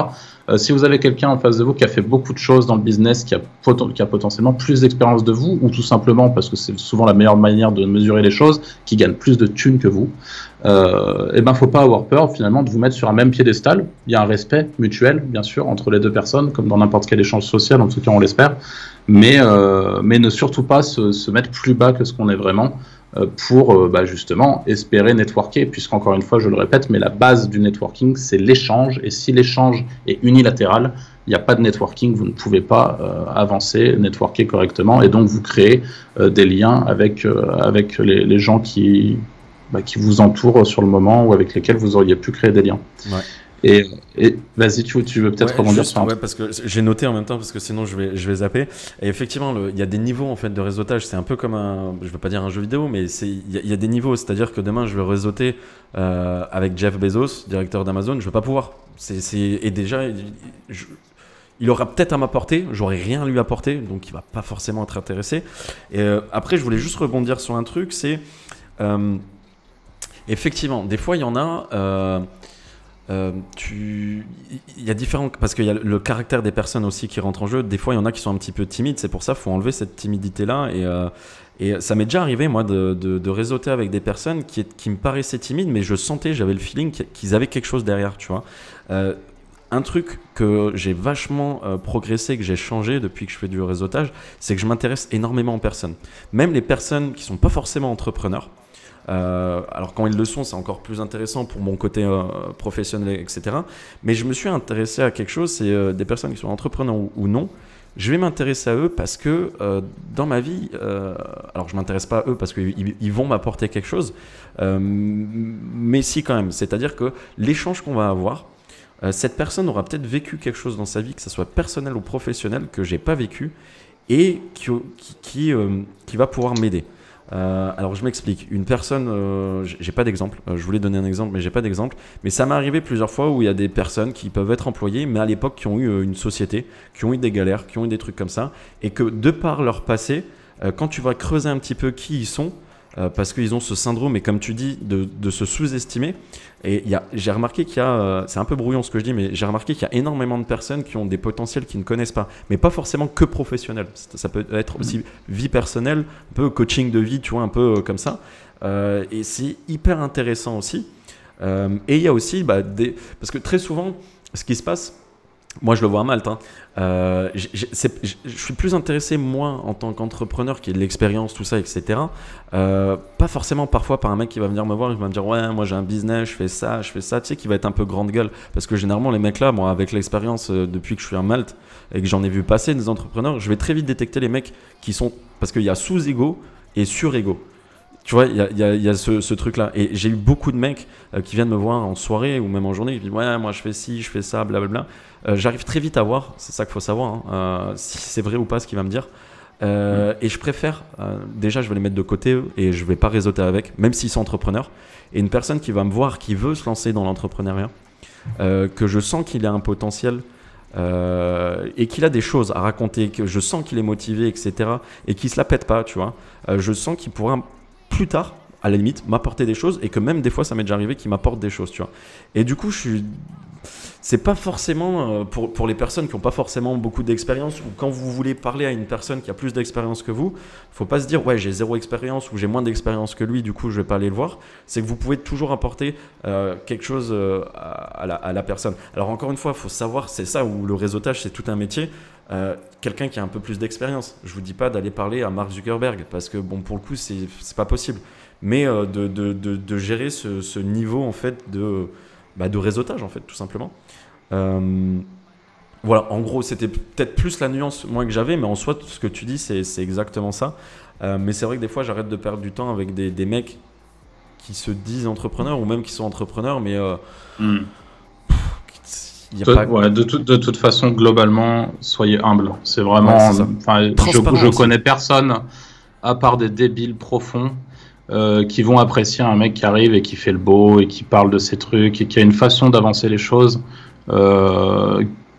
si vous avez quelqu'un en face de vous qui a fait beaucoup de choses dans le business, qui a potentiellement plus d'expérience de vous, ou tout simplement parce que c'est souvent la meilleure manière de mesurer les choses, qui gagne plus de thunes que vous, et ben faut pas avoir peur finalement de vous mettre sur un même piédestal. Il y a un respect mutuel, bien sûr, entre les deux personnes, comme dans n'importe quel échange social, en tout cas on l'espère, mais ne surtout pas se mettre plus bas que ce qu'on est vraiment, pour justement espérer networker, puisqu'encore une fois je le répète, mais la base du networking c'est l'échange, et si l'échange est unilatéral, il n'y a pas de networking, vous ne pouvez pas avancer, networker correctement, et donc vous créez des liens avec les gens qui vous entourent sur le moment, ou avec lesquels vous auriez pu créer des liens. Ouais. Et vas-y, tu veux peut-être rebondir sur un truc. Parce que j'ai noté en même temps, parce que sinon je vais zapper. Et effectivement, il y a des niveaux en fait de réseautage. C'est un peu comme je veux pas dire un jeu vidéo, mais il y a des niveaux. C'est-à-dire que demain je vais réseauter avec Jeff Bezos, directeur d'Amazon. Je vais pas pouvoir. Et déjà, il aura peut-être à m'apporter. J'aurai rien à lui apporter, donc il va pas forcément être intéressé. Et après, je voulais juste rebondir sur un truc. C'est effectivement, des fois il y en a. Il y a différents, parce qu'il y a le caractère des personnes aussi qui rentre en jeu. Des fois, il y en a qui sont un petit peu timides. C'est pour ça qu'il faut enlever cette timidité-là. Et ça m'est déjà arrivé, moi, de réseauter avec des personnes qui me paraissaient timides, mais j'avais le feeling qu'ils avaient quelque chose derrière, tu vois. Un truc que j'ai vachement progressé, que j'ai changé depuis que je fais du réseautage, c'est que je m'intéresse énormément aux personnes. Même les personnes qui ne sont pas forcément entrepreneurs. Alors quand ils le sont, c'est encore plus intéressant pour mon côté professionnel, etc. Mais je me suis intéressé à quelque chose, c'est des personnes qui sont entrepreneurs ou non. Je vais m'intéresser à eux parce que dans ma vie, alors je ne m'intéresse pas à eux parce qu'ils vont m'apporter quelque chose, mais si quand même. C'est-à-dire que l'échange qu'on va avoir, cette personne aura peut-être vécu quelque chose dans sa vie, que ce soit personnel ou professionnel, que je n'ai pas vécu et qui va pouvoir m'aider. Alors je m'explique. Une personne, j'ai pas d'exemple. Je voulais donner un exemple, mais j'ai pas d'exemple. Mais ça m'est arrivé plusieurs fois où il y a des personnes qui peuvent être employées, mais à l'époque qui ont eu une société, qui ont eu des galères, qui ont eu des trucs comme ça, et que de par leur passé, quand tu vas creuser un petit peu qui ils sont, parce qu'ils ont ce syndrome, et comme tu dis, de se sous-estimer. Et j'ai remarqué qu'il y a, c'est un peu brouillon ce que je dis, mais j'ai remarqué qu'il y a énormément de personnes qui ont des potentiels qu'ils ne connaissent pas, mais pas forcément que professionnels. Ça peut être aussi vie personnelle, un peu coaching de vie, tu vois, un peu comme ça. Et c'est hyper intéressant aussi. Et il y a aussi, parce que très souvent, ce qui se passe, moi je le vois à Malte, hein. Je suis plus intéressé moi en tant qu'entrepreneur qui a de l'expérience, tout ça, etc. Pas forcément parfois par un mec qui va venir me voir et qui va me dire ouais moi j'ai un business, je fais ça, tu sais, qui va être un peu grande gueule, parce que généralement les mecs là, moi avec l'expérience depuis que je suis à Malte et que j'en ai vu passer des entrepreneurs, je vais très vite détecter les mecs qui sont, parce qu'il y a sous-ego et sur-ego. Tu vois, il y a ce truc-là. Et j'ai eu beaucoup de mecs qui viennent me voir en soirée ou même en journée, qui disent ouais, moi je fais ci, je fais ça, blablabla. J'arrive très vite à voir, c'est ça qu'il faut savoir, hein, si c'est vrai ou pas ce qu'il va me dire. Et je préfère, déjà je vais les mettre de côté et je vais pas réseauter avec, même s'ils sont entrepreneurs. Et une personne qui va me voir, qui veut se lancer dans l'entrepreneuriat, que je sens qu'il a un potentiel. Et qu'il a des choses à raconter, que je sens qu'il est motivé, etc. Et qu'il se la pète pas, tu vois. Je sens qu'il pourra plus tard, à la limite, m'apporter des choses, et que même des fois ça m'est déjà arrivé qu'il m'apporte des choses, tu vois. Et du coup, c'est pas forcément pour les personnes qui n'ont pas forcément beaucoup d'expérience, ou quand vous voulez parler à une personne qui a plus d'expérience que vous, faut pas se dire ouais j'ai zéro expérience ou j'ai moins d'expérience que lui, du coup je vais pas aller le voir. C'est que vous pouvez toujours apporter quelque chose à la personne. Alors encore une fois, faut savoir, c'est ça où le réseautage c'est tout un métier. Quelqu'un qui a un peu plus d'expérience, je vous dis pas d'aller parler à Mark Zuckerberg parce que bon pour le coup c'est pas possible, mais de gérer ce niveau en fait de réseautage en fait tout simplement. Voilà, en gros c'était peut-être plus la nuance moi que j'avais, mais en soi tout ce que tu dis c'est exactement ça. Mais c'est vrai que des fois j'arrête de perdre du temps avec des mecs qui se disent entrepreneurs ou même qui sont entrepreneurs, mais de toute façon, globalement, soyez humble. C'est vraiment. Je connais personne, à part des débiles profonds, qui vont apprécier un mec qui arrive et qui fait le beau et qui parle de ses trucs et qui a une façon d'avancer les choses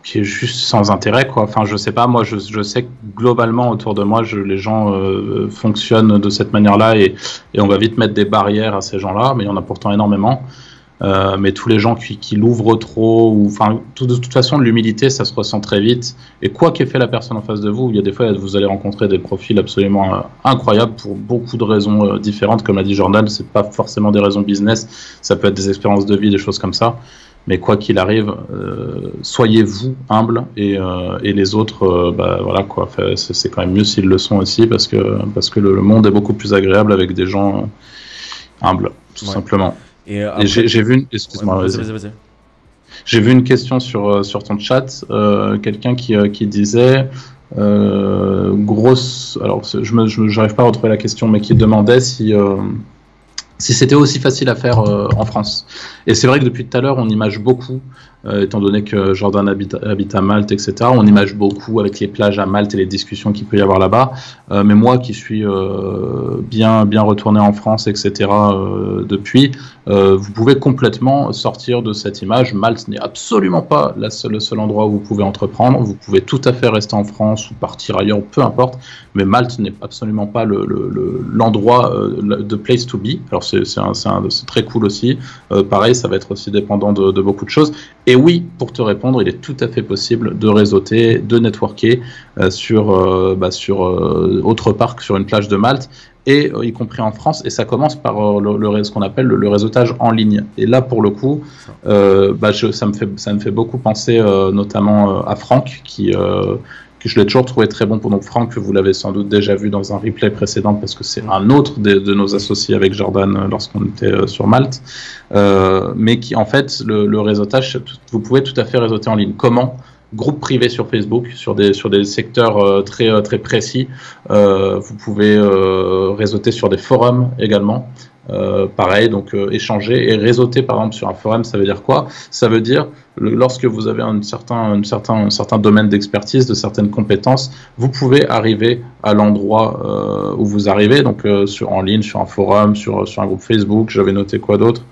qui est juste sans intérêt, quoi. Enfin, je sais pas, moi, je sais que globalement, autour de moi, les gens fonctionnent de cette manière-là et on va vite mettre des barrières à ces gens-là, mais il y en a pourtant énormément. Mais tous les gens qui l'ouvrent trop, ou enfin, de toute façon, l'humilité, ça se ressent très vite. Et quoi qu'ait fait la personne en face de vous, il y a des fois, vous allez rencontrer des profils absolument incroyables pour beaucoup de raisons différentes. Comme l'a dit Jordan, c'est pas forcément des raisons business, ça peut être des expériences de vie, des choses comme ça. Mais quoi qu'il arrive, soyez vous humble et les autres, voilà quoi. C'est quand même mieux s'ils le sont aussi parce que le monde est beaucoup plus agréable avec des gens humbles, tout simplement. Et j'ai vu excuse-moi, vas-y. J'ai vu une question sur ton chat, quelqu'un qui disait grosse. Alors, j'arrive pas à retrouver la question, mais qui demandait si c'était aussi facile à faire en France. Et c'est vrai que depuis tout à l'heure, on image beaucoup, étant donné que Jordan habite à Malte, etc. On image beaucoup avec les plages à Malte et les discussions qu'il peut y avoir là-bas. Mais moi, qui suis bien retourné en France, etc. Depuis, vous pouvez complètement sortir de cette image. Malte n'est absolument pas le seul endroit où vous pouvez entreprendre. Vous pouvez tout à fait rester en France ou partir ailleurs, peu importe. Mais Malte n'est absolument pas l'endroit, the place to be. Alors c'est très cool aussi. Pareil, ça va être aussi dépendant de beaucoup de choses. Et oui, pour te répondre, il est tout à fait possible de réseauter, de networker sur autre part que sur une plage de Malte, et y compris en France. Et ça commence par ce qu'on appelle le réseautage en ligne. Et là, pour le coup, ça me fait beaucoup penser notamment à Franck, que je l'ai toujours trouvé très bon. Donc Franck, vous l'avez sans doute déjà vu dans un replay précédent, parce que c'est un autre de nos associés avec Jordan lorsqu'on était sur Malte. Mais qui, en fait, le réseautage, vous pouvez tout à fait réseauter en ligne. Comment ? Groupe privé sur Facebook, sur des secteurs très précis. Vous pouvez réseauter sur des forums également. Pareil, donc échanger et réseauter par exemple sur un forum, ça veut dire quoi? Ça veut dire lorsque vous avez un certain domaine d'expertise, de certaines compétences, vous pouvez arriver à l'endroit où vous arrivez, donc en ligne, sur un forum, sur un groupe Facebook. J'avais noté quoi d'autre?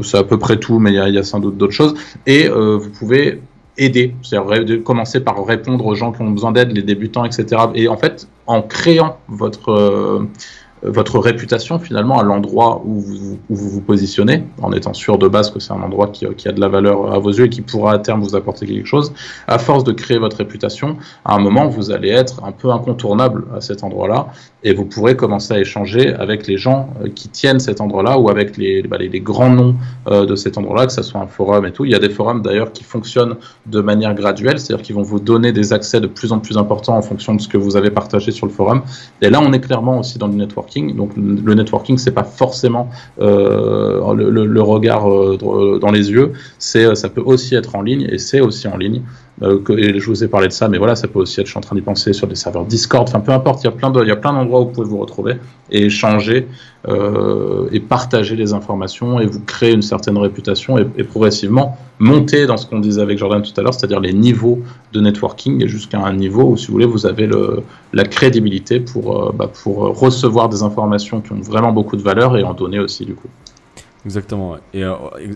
C'est à peu près tout, mais il y a sans doute d'autres choses. Et vous pouvez aider, c'est-à-dire commencer par répondre aux gens qui ont besoin d'aide, les débutants, etc. Et en fait, en créant votre réputation finalement à l'endroit où vous positionnez, en étant sûr de base que c'est un endroit qui a de la valeur à vos yeux et qui pourra à terme vous apporter quelque chose. À force de créer votre réputation, à un moment vous allez être un peu incontournable à cet endroit-là, et vous pourrez commencer à échanger avec les gens qui tiennent cet endroit-là, ou avec les grands noms de cet endroit-là, que ce soit un forum et tout. Il y a des forums d'ailleurs qui fonctionnent de manière graduelle, c'est-à-dire qu'ils vont vous donner des accès de plus en plus importants en fonction de ce que vous avez partagé sur le forum. Et là on est clairement aussi dans le networking. Donc le networking, c'est pas forcément le regard dans les yeux, ça peut aussi être en ligne, et c'est aussi en ligne. Et je vous ai parlé de ça, mais voilà, ça peut aussi être, je suis en train d'y penser, sur des serveurs Discord, enfin peu importe, il y a plein d'endroits où vous pouvez vous retrouver et échanger et partager les informations, et vous créer une certaine réputation et progressivement monter dans ce qu'on disait avec Jordan tout à l'heure, c'est-à-dire les niveaux de networking, jusqu'à un niveau où, si vous voulez, vous avez la crédibilité pour recevoir des informations qui ont vraiment beaucoup de valeur et en donner aussi du coup. Exactement, et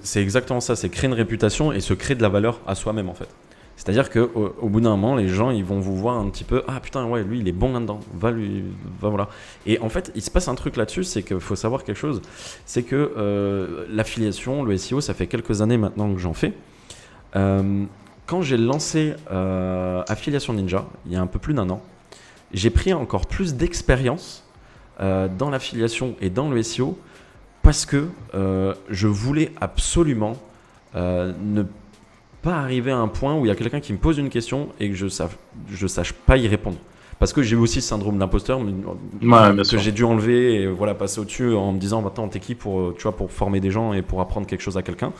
c'est exactement ça, c'est créer une réputation et se créer de la valeur à soi-même en fait. C'est-à-dire qu'au bout d'un moment, les gens ils vont vous voir un petit peu, ah putain ouais, lui il est bon là-dedans, va voilà. Et en fait il se passe un truc là-dessus, c'est qu'il faut savoir quelque chose, c'est que l'affiliation, le SEO, ça fait quelques années maintenant que j'en fais. Quand j'ai lancé Affiliation Ninja, il y a un peu plus d'1 an, j'ai pris encore plus d'expérience dans l'affiliation et dans le SEO, parce que je voulais absolument ne pas arriver à un point où il y a quelqu'un qui me pose une question et que je sache pas y répondre. Parce que j'ai aussi ce syndrome d'imposteur que j'ai dû enlever et voilà, passer au-dessus en me disant maintenant t'es qui pour former des gens et pour apprendre quelque chose à quelqu'un.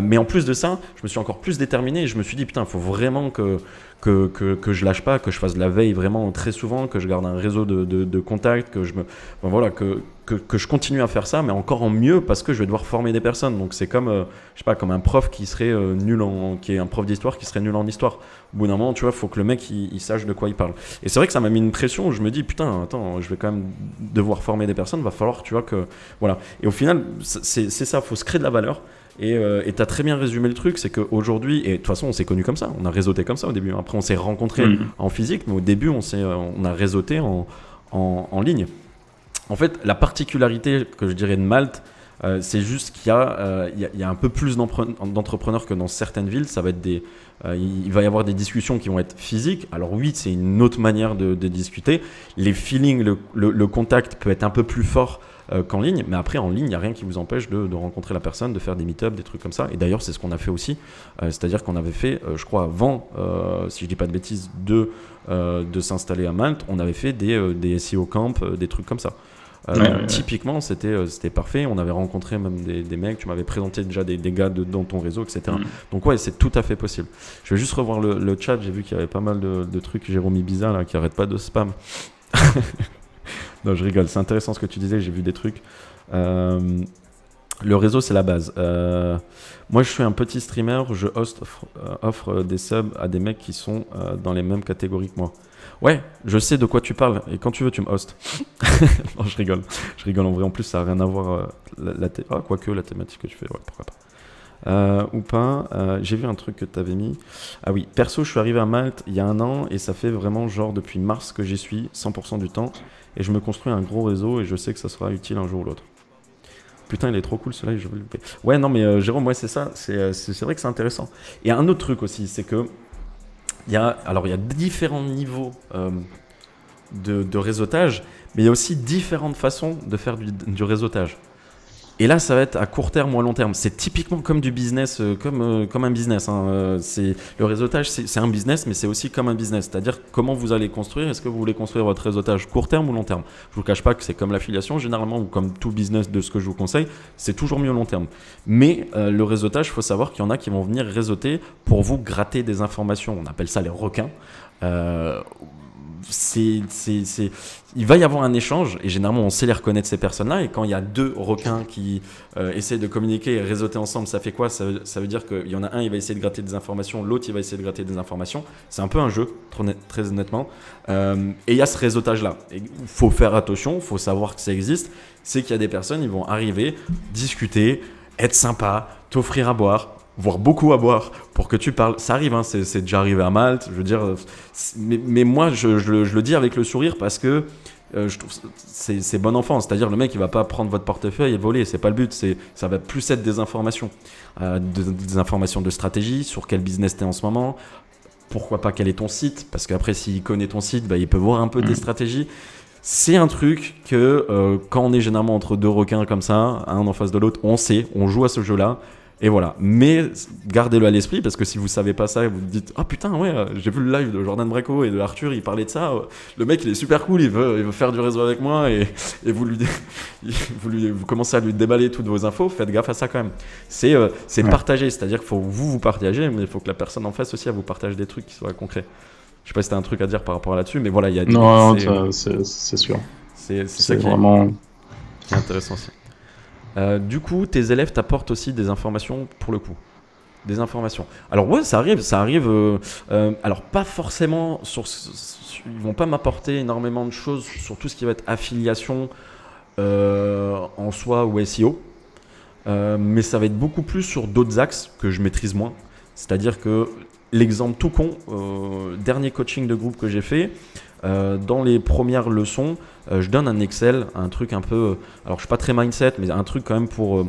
Mais en plus de ça, je me suis encore plus déterminé et je me suis dit putain, il faut vraiment que je lâche pas, que je fasse de la veille vraiment très souvent, que je garde un réseau de contacts, que je continue à faire ça, mais encore en mieux, parce que je vais devoir former des personnes. Donc c'est comme, je sais pas, comme un prof qui serait qui est un prof d'histoire qui serait nul en histoire. Au bout d'un moment, tu vois, faut que le mec il sache de quoi il parle. Et c'est vrai que ça m'a mis une pression où je me dis putain, attends, je vais quand même devoir former des personnes, va falloir, tu vois, que voilà. Et au final, c'est ça, faut se créer de la valeur. Et tu as très bien résumé le truc, c'est qu'aujourd'hui, et de toute façon on s'est connus comme ça, on a réseauté comme ça au début, après on s'est rencontrés en physique, mais au début on a réseauté en ligne. En fait, la particularité que je dirais de Malte, c'est juste qu'il y a un peu plus d'entrepreneurs que dans certaines villes. Ça va être il va y avoir des discussions qui vont être physiques. Alors oui, c'est une autre manière de discuter. Les feelings, le contact peut être un peu plus fort qu'en ligne. Mais après, en ligne, il n'y a rien qui vous empêche de rencontrer la personne, de faire des meet-ups, des trucs comme ça. Et d'ailleurs, c'est ce qu'on a fait aussi. C'est-à-dire qu'on avait fait, je crois, avant, si je ne dis pas de bêtises, de s'installer à Malte, on avait fait des SEO camps, des trucs comme ça. Typiquement, c'était parfait. On avait rencontré même des mecs. Tu m'avais présenté déjà des gars dans ton réseau, etc. Donc ouais, c'est tout à fait possible. Je vais juste revoir le chat. J'ai vu qu'il y avait pas mal de trucs. Jérôme Ibiza là, qui arrête pas de spam. Non, je rigole. C'est intéressant ce que tu disais. J'ai vu des trucs. Le réseau, c'est la base. Moi, je suis un petit streamer. Je offre des subs à des mecs qui sont dans les mêmes catégories que moi. Ouais, je sais de quoi tu parles. Et quand tu veux, tu me hostes. Non, je rigole. Je rigole en vrai. En plus, ça n'a rien à voir. Quoique la thématique que tu fais, ouais, pourquoi pas. Ou pas. J'ai vu un truc que tu avais mis. Ah oui, perso, je suis arrivé à Malte il y a 1 an et ça fait vraiment genre depuis mars que j'y suis 100% du temps. Et je me construis un gros réseau et je sais que ça sera utile un jour ou l'autre. Putain, il est trop cool celui-là, je vais le louper. Ouais, non, mais Jérôme, ouais, c'est ça. C'est vrai que c'est intéressant. Et un autre truc aussi, c'est que il y a différents niveaux de réseautage, mais il y a aussi différentes façons de faire du réseautage. Et là, ça va être à court terme ou à long terme. C'est typiquement comme du business, comme un business. Hein. Le réseautage, c'est un business, mais c'est aussi comme un business. C'est-à-dire comment vous allez construire. Est-ce que vous voulez construire votre réseautage court terme ou long terme? Je ne vous cache pas que c'est comme l'affiliation, généralement, ou comme tout business de ce que je vous conseille, c'est toujours mieux long terme. Mais le réseautage, il faut savoir qu'il y en a qui vont venir réseauter pour vous gratter des informations. On appelle ça les requins. Il va y avoir un échange et généralement on sait les reconnaître ces personnes-là, et quand il y a 2 requins qui essaient de communiquer et réseauter ensemble, ça fait quoi? Ça veut dire qu'il y en a un, il va essayer de gratter des informations, l'autre il va essayer de gratter des informations. C'est un peu un jeu, très honnêtement, et il y a ce réseautage-là. Il faut faire attention, il faut savoir que ça existe. C'est qu'il y a des personnes, ils vont arriver, discuter, être sympa, t'offrir à boire, voire beaucoup à boire pour que tu parles. Ça arrive, hein, c'est déjà arrivé à Malte, je veux dire. Mais moi, je le dis avec le sourire parce que je trouve c'est bon enfant. C'est-à-dire, le mec, il va pas prendre votre portefeuille et voler. C'est pas le but. Ça va plus être des informations. Des informations de stratégie, sur quel business tu es en ce moment. Pourquoi pas quel est ton site? Parce qu'après, s'il connaît ton site, bah, il peut voir un peu des stratégies. C'est un truc que quand on est généralement entre 2 requins comme ça, un en face de l'autre, on sait, on joue à ce jeu-là. Et voilà, mais gardez-le à l'esprit parce que si vous savez pas ça et vous vous dites « Ah putain, ouais, j'ai vu le live de Jordan Breco et de Arthur, il parlait de ça, le mec il est super cool, il veut faire du réseau avec moi » et vous commencez à lui déballer toutes vos infos, faites gaffe à ça quand même. C'est partager, c'est-à-dire qu'il faut vous partager, mais il faut que la personne en face aussi elle vous partage des trucs qui soient concrets. Je sais pas si t'as un truc à dire par rapport à là-dessus, mais voilà, il y a c'est sûr. C'est ça qui est intéressant aussi. Du coup, tes élèves t'apportent aussi des informations pour le coup. Des informations. Alors ouais, ça arrive. Alors pas forcément ils vont pas m'apporter énormément de choses sur tout ce qui va être affiliation en soi ou SEO. Mais ça va être beaucoup plus sur d'autres axes que je maîtrise moins. C'est-à-dire que l'exemple tout con, dernier coaching de groupe que j'ai fait, dans les premières leçons, je donne un Excel, un truc un peu, alors je suis pas très mindset, mais un truc quand même pour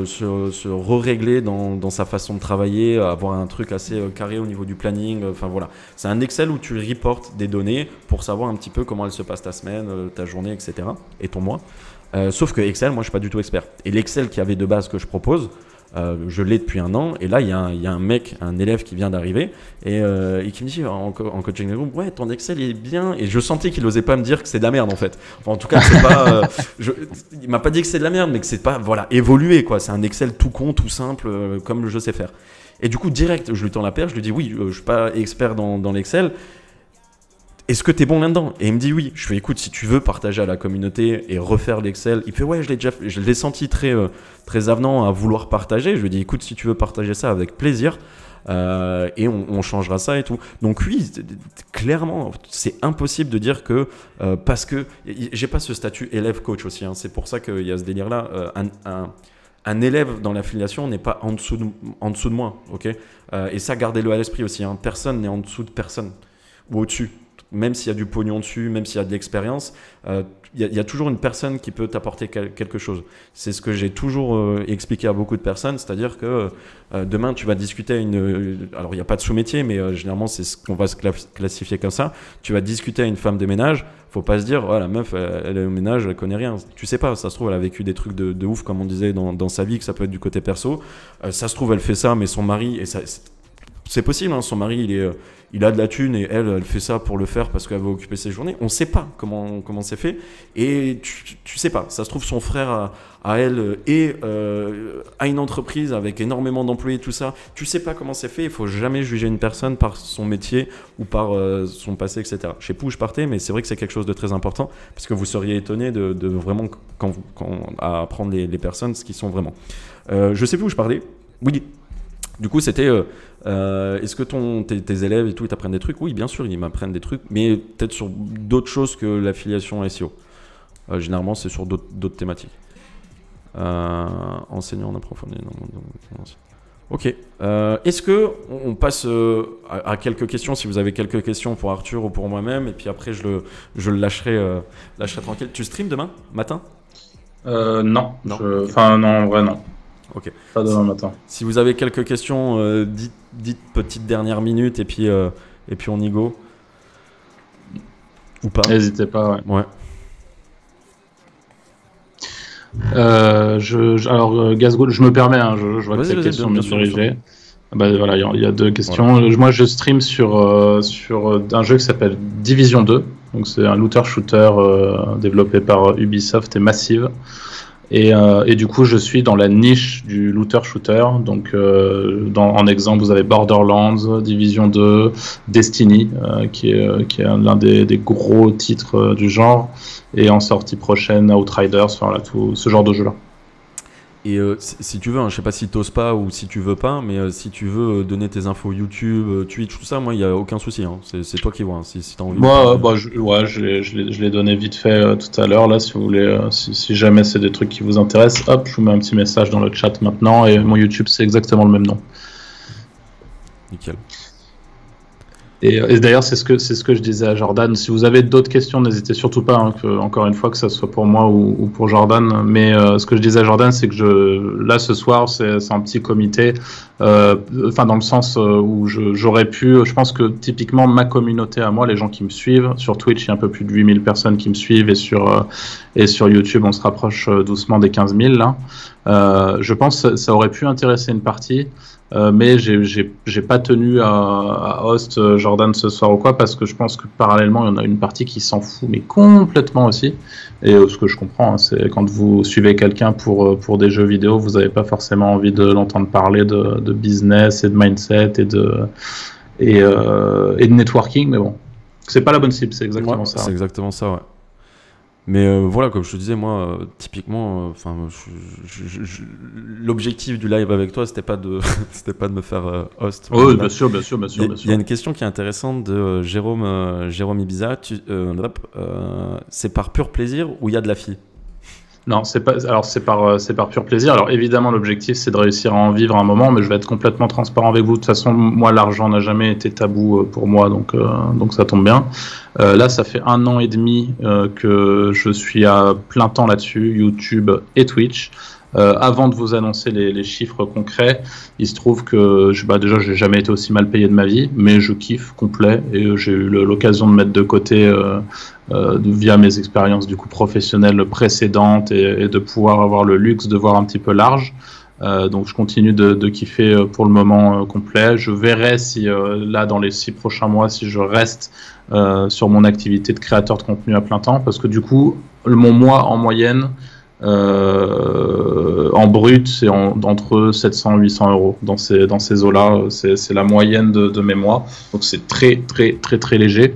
se régler dans sa façon de travailler, avoir un truc assez carré au niveau du planning. Enfin voilà, c'est un Excel où tu reportes des données pour savoir un petit peu comment elle se passe ta semaine, ta journée, etc. et ton mois. Sauf que Excel, moi je suis pas du tout expert. Et l'Excel qu'il y avait de base que je propose, je l'ai depuis 1 an, et là il y a un mec, un élève qui vient d'arriver et qui me dit en coaching de groupe, ouais, ton Excel il est bien, et je sentais qu'il osait pas me dire que c'est de la merde en fait. Enfin, en tout cas, c'est pas, il m'a pas dit que c'est de la merde, mais que c'est pas, voilà, évolué quoi. C'est un Excel tout con, tout simple, comme je sais faire. Et du coup, direct, je lui tends la perche, je lui dis oui, je suis pas expert dans l'Excel. Est-ce que tu es bon là-dedans? Et il me dit oui. Je fais écoute, si tu veux partager à la communauté et refaire l'Excel. Il fait ouais, je l'ai senti très avenant à vouloir partager. Je lui dis écoute, si tu veux partager ça avec plaisir, et on changera ça et tout. Donc oui, clairement, c'est impossible de dire que parce que j'ai pas ce statut élève-coach aussi. Hein, c'est pour ça qu'il y a ce délire-là. un élève dans l'affiliation n'est pas en dessous de moi, ok. Et ça, gardez-le à l'esprit aussi, hein. Personne n'est en dessous de personne ou au-dessus. Même s'il y a du pognon dessus, même s'il y a de l'expérience, il y a toujours une personne qui peut t'apporter quelque chose. C'est ce que j'ai toujours expliqué à beaucoup de personnes, c'est-à-dire que demain tu vas discuter alors il n'y a pas de sous-métier, mais généralement c'est ce qu'on va se classifier comme ça. Tu vas discuter à une femme de ménage, faut pas se dire la meuf elle est au ménage, elle connaît rien. Tu sais pas, ça se trouve elle a vécu des trucs de ouf comme on disait dans sa vie, que ça peut être du côté perso. Ça se trouve elle fait ça, mais son mari, et ça c'est possible, hein, son mari il a de la thune et elle fait ça pour le faire parce qu'elle veut occuper ses journées. On ne sait pas comment c'est fait et tu sais pas. Ça se trouve son frère à elle a une entreprise avec énormément d'employés, tout ça. Tu sais pas comment c'est fait. Il faut jamais juger une personne par son métier ou par son passé, etc. Je sais pas où je partais, mais c'est vrai que c'est quelque chose de très important parce que vous seriez étonné de vraiment à apprendre les personnes ce qu'ils sont vraiment. Je sais plus où je parlais. Oui. Du coup, c'était est-ce que tes élèves et tout, ils t'apprennent des trucs? Oui, bien sûr, ils m'apprennent des trucs, mais peut-être sur d'autres choses que l'affiliation SEO. Généralement, c'est sur d'autres thématiques. Enseignant en approfondi. Ok. Est-ce que on passe à quelques questions, si vous avez quelques questions pour Arthur ou pour moi-même, et puis après, je le lâcherai tranquille. Tu stream demain matin? Non. Non. Enfin, non, en vrai, non. Ok. Pas demain matin. Si vous avez quelques questions, dites petite dernière minute et puis on y go. Ou pas. N'hésitez pas, ouais. Alors, Gazgoul, je me permets, hein, je vois que les questions me diriger. Voilà, il y a deux questions. Voilà. Moi, je stream sur un jeu qui s'appelle Division 2. Donc, c'est un looter-shooter développé par Ubisoft et Massive. Et du coup, je suis dans la niche du looter-shooter. Donc, en exemple, vous avez Borderlands, Division 2, Destiny, qui est l'un des gros titres du genre. Et en sortie prochaine, Outriders, enfin, là, tout ce genre de jeu-là. Et si tu veux, hein, je sais pas si t'oses pas ou si tu veux pas, mais si tu veux donner tes infos YouTube, Twitch, tout ça, moi, il n'y a aucun souci. Hein. C'est toi qui vois, hein, si t'as envie. Je l'ai donné vite fait tout à l'heure, là, si vous voulez, si jamais c'est des trucs qui vous intéressent, hop, je vous mets un petit message dans le chat maintenant, et mon YouTube, c'est exactement le même nom. Nickel. Et d'ailleurs, c'est ce que je disais à Jordan. Si vous avez d'autres questions, n'hésitez surtout pas, hein, encore une fois, que ça soit pour moi ou pour Jordan. Mais ce que je disais à Jordan, c'est que là, ce soir, c'est un petit comité. Enfin, dans le sens où j'aurais pu... Je pense que typiquement, ma communauté à moi, les gens qui me suivent, sur Twitch, il y a un peu plus de 8000 personnes qui me suivent. Et sur YouTube, on se rapproche doucement des 15 000. Là. Je pense que ça aurait pu intéresser une partie. Mais j'ai pas tenu à host Jordan ce soir ou quoi, parce que je pense que parallèlement il y en a une partie qui s'en fout mais complètement aussi, et ce que je comprends, hein, c'est quand vous suivez quelqu'un pour des jeux vidéo, vous n'avez pas forcément envie de l'entendre parler de business et de mindset et de networking, mais bon, c'est pas la bonne cible, c'est exactement ça. C'est exactement ça, ouais. Mais voilà, comme je te disais, moi, typiquement, l'objectif du live avec toi, c'était pas de me faire host. Oui, bien sûr. Il y a une question qui est intéressante de Jérôme Ibiza. C'est par pur plaisir ou il y a de la fille? Non, c'est par pur plaisir. Alors évidemment, l'objectif c'est de réussir à en vivre un moment, mais je vais être complètement transparent avec vous. De toute façon, moi, l'argent n'a jamais été tabou pour moi, donc ça tombe bien. Là, ça fait 1 an et demi que je suis à plein temps là-dessus, YouTube et Twitch. Avant de vous annoncer les chiffres concrets, il se trouve que déjà j'ai jamais été aussi mal payé de ma vie, mais je kiffe complet et j'ai eu l'occasion de mettre de côté via mes expériences du coup professionnelles précédentes et de pouvoir avoir le luxe de voir un petit peu large. Donc je continue de kiffer pour le moment complet. Je verrai si là dans les 6 prochains mois si je reste sur mon activité de créateur de contenu à plein temps, parce que du coup mon mois en moyenne en brut, c'est entre 700 et 800 euros dans ces eaux-là. C'est la moyenne de mes mois. Donc c'est très, très, très, très léger.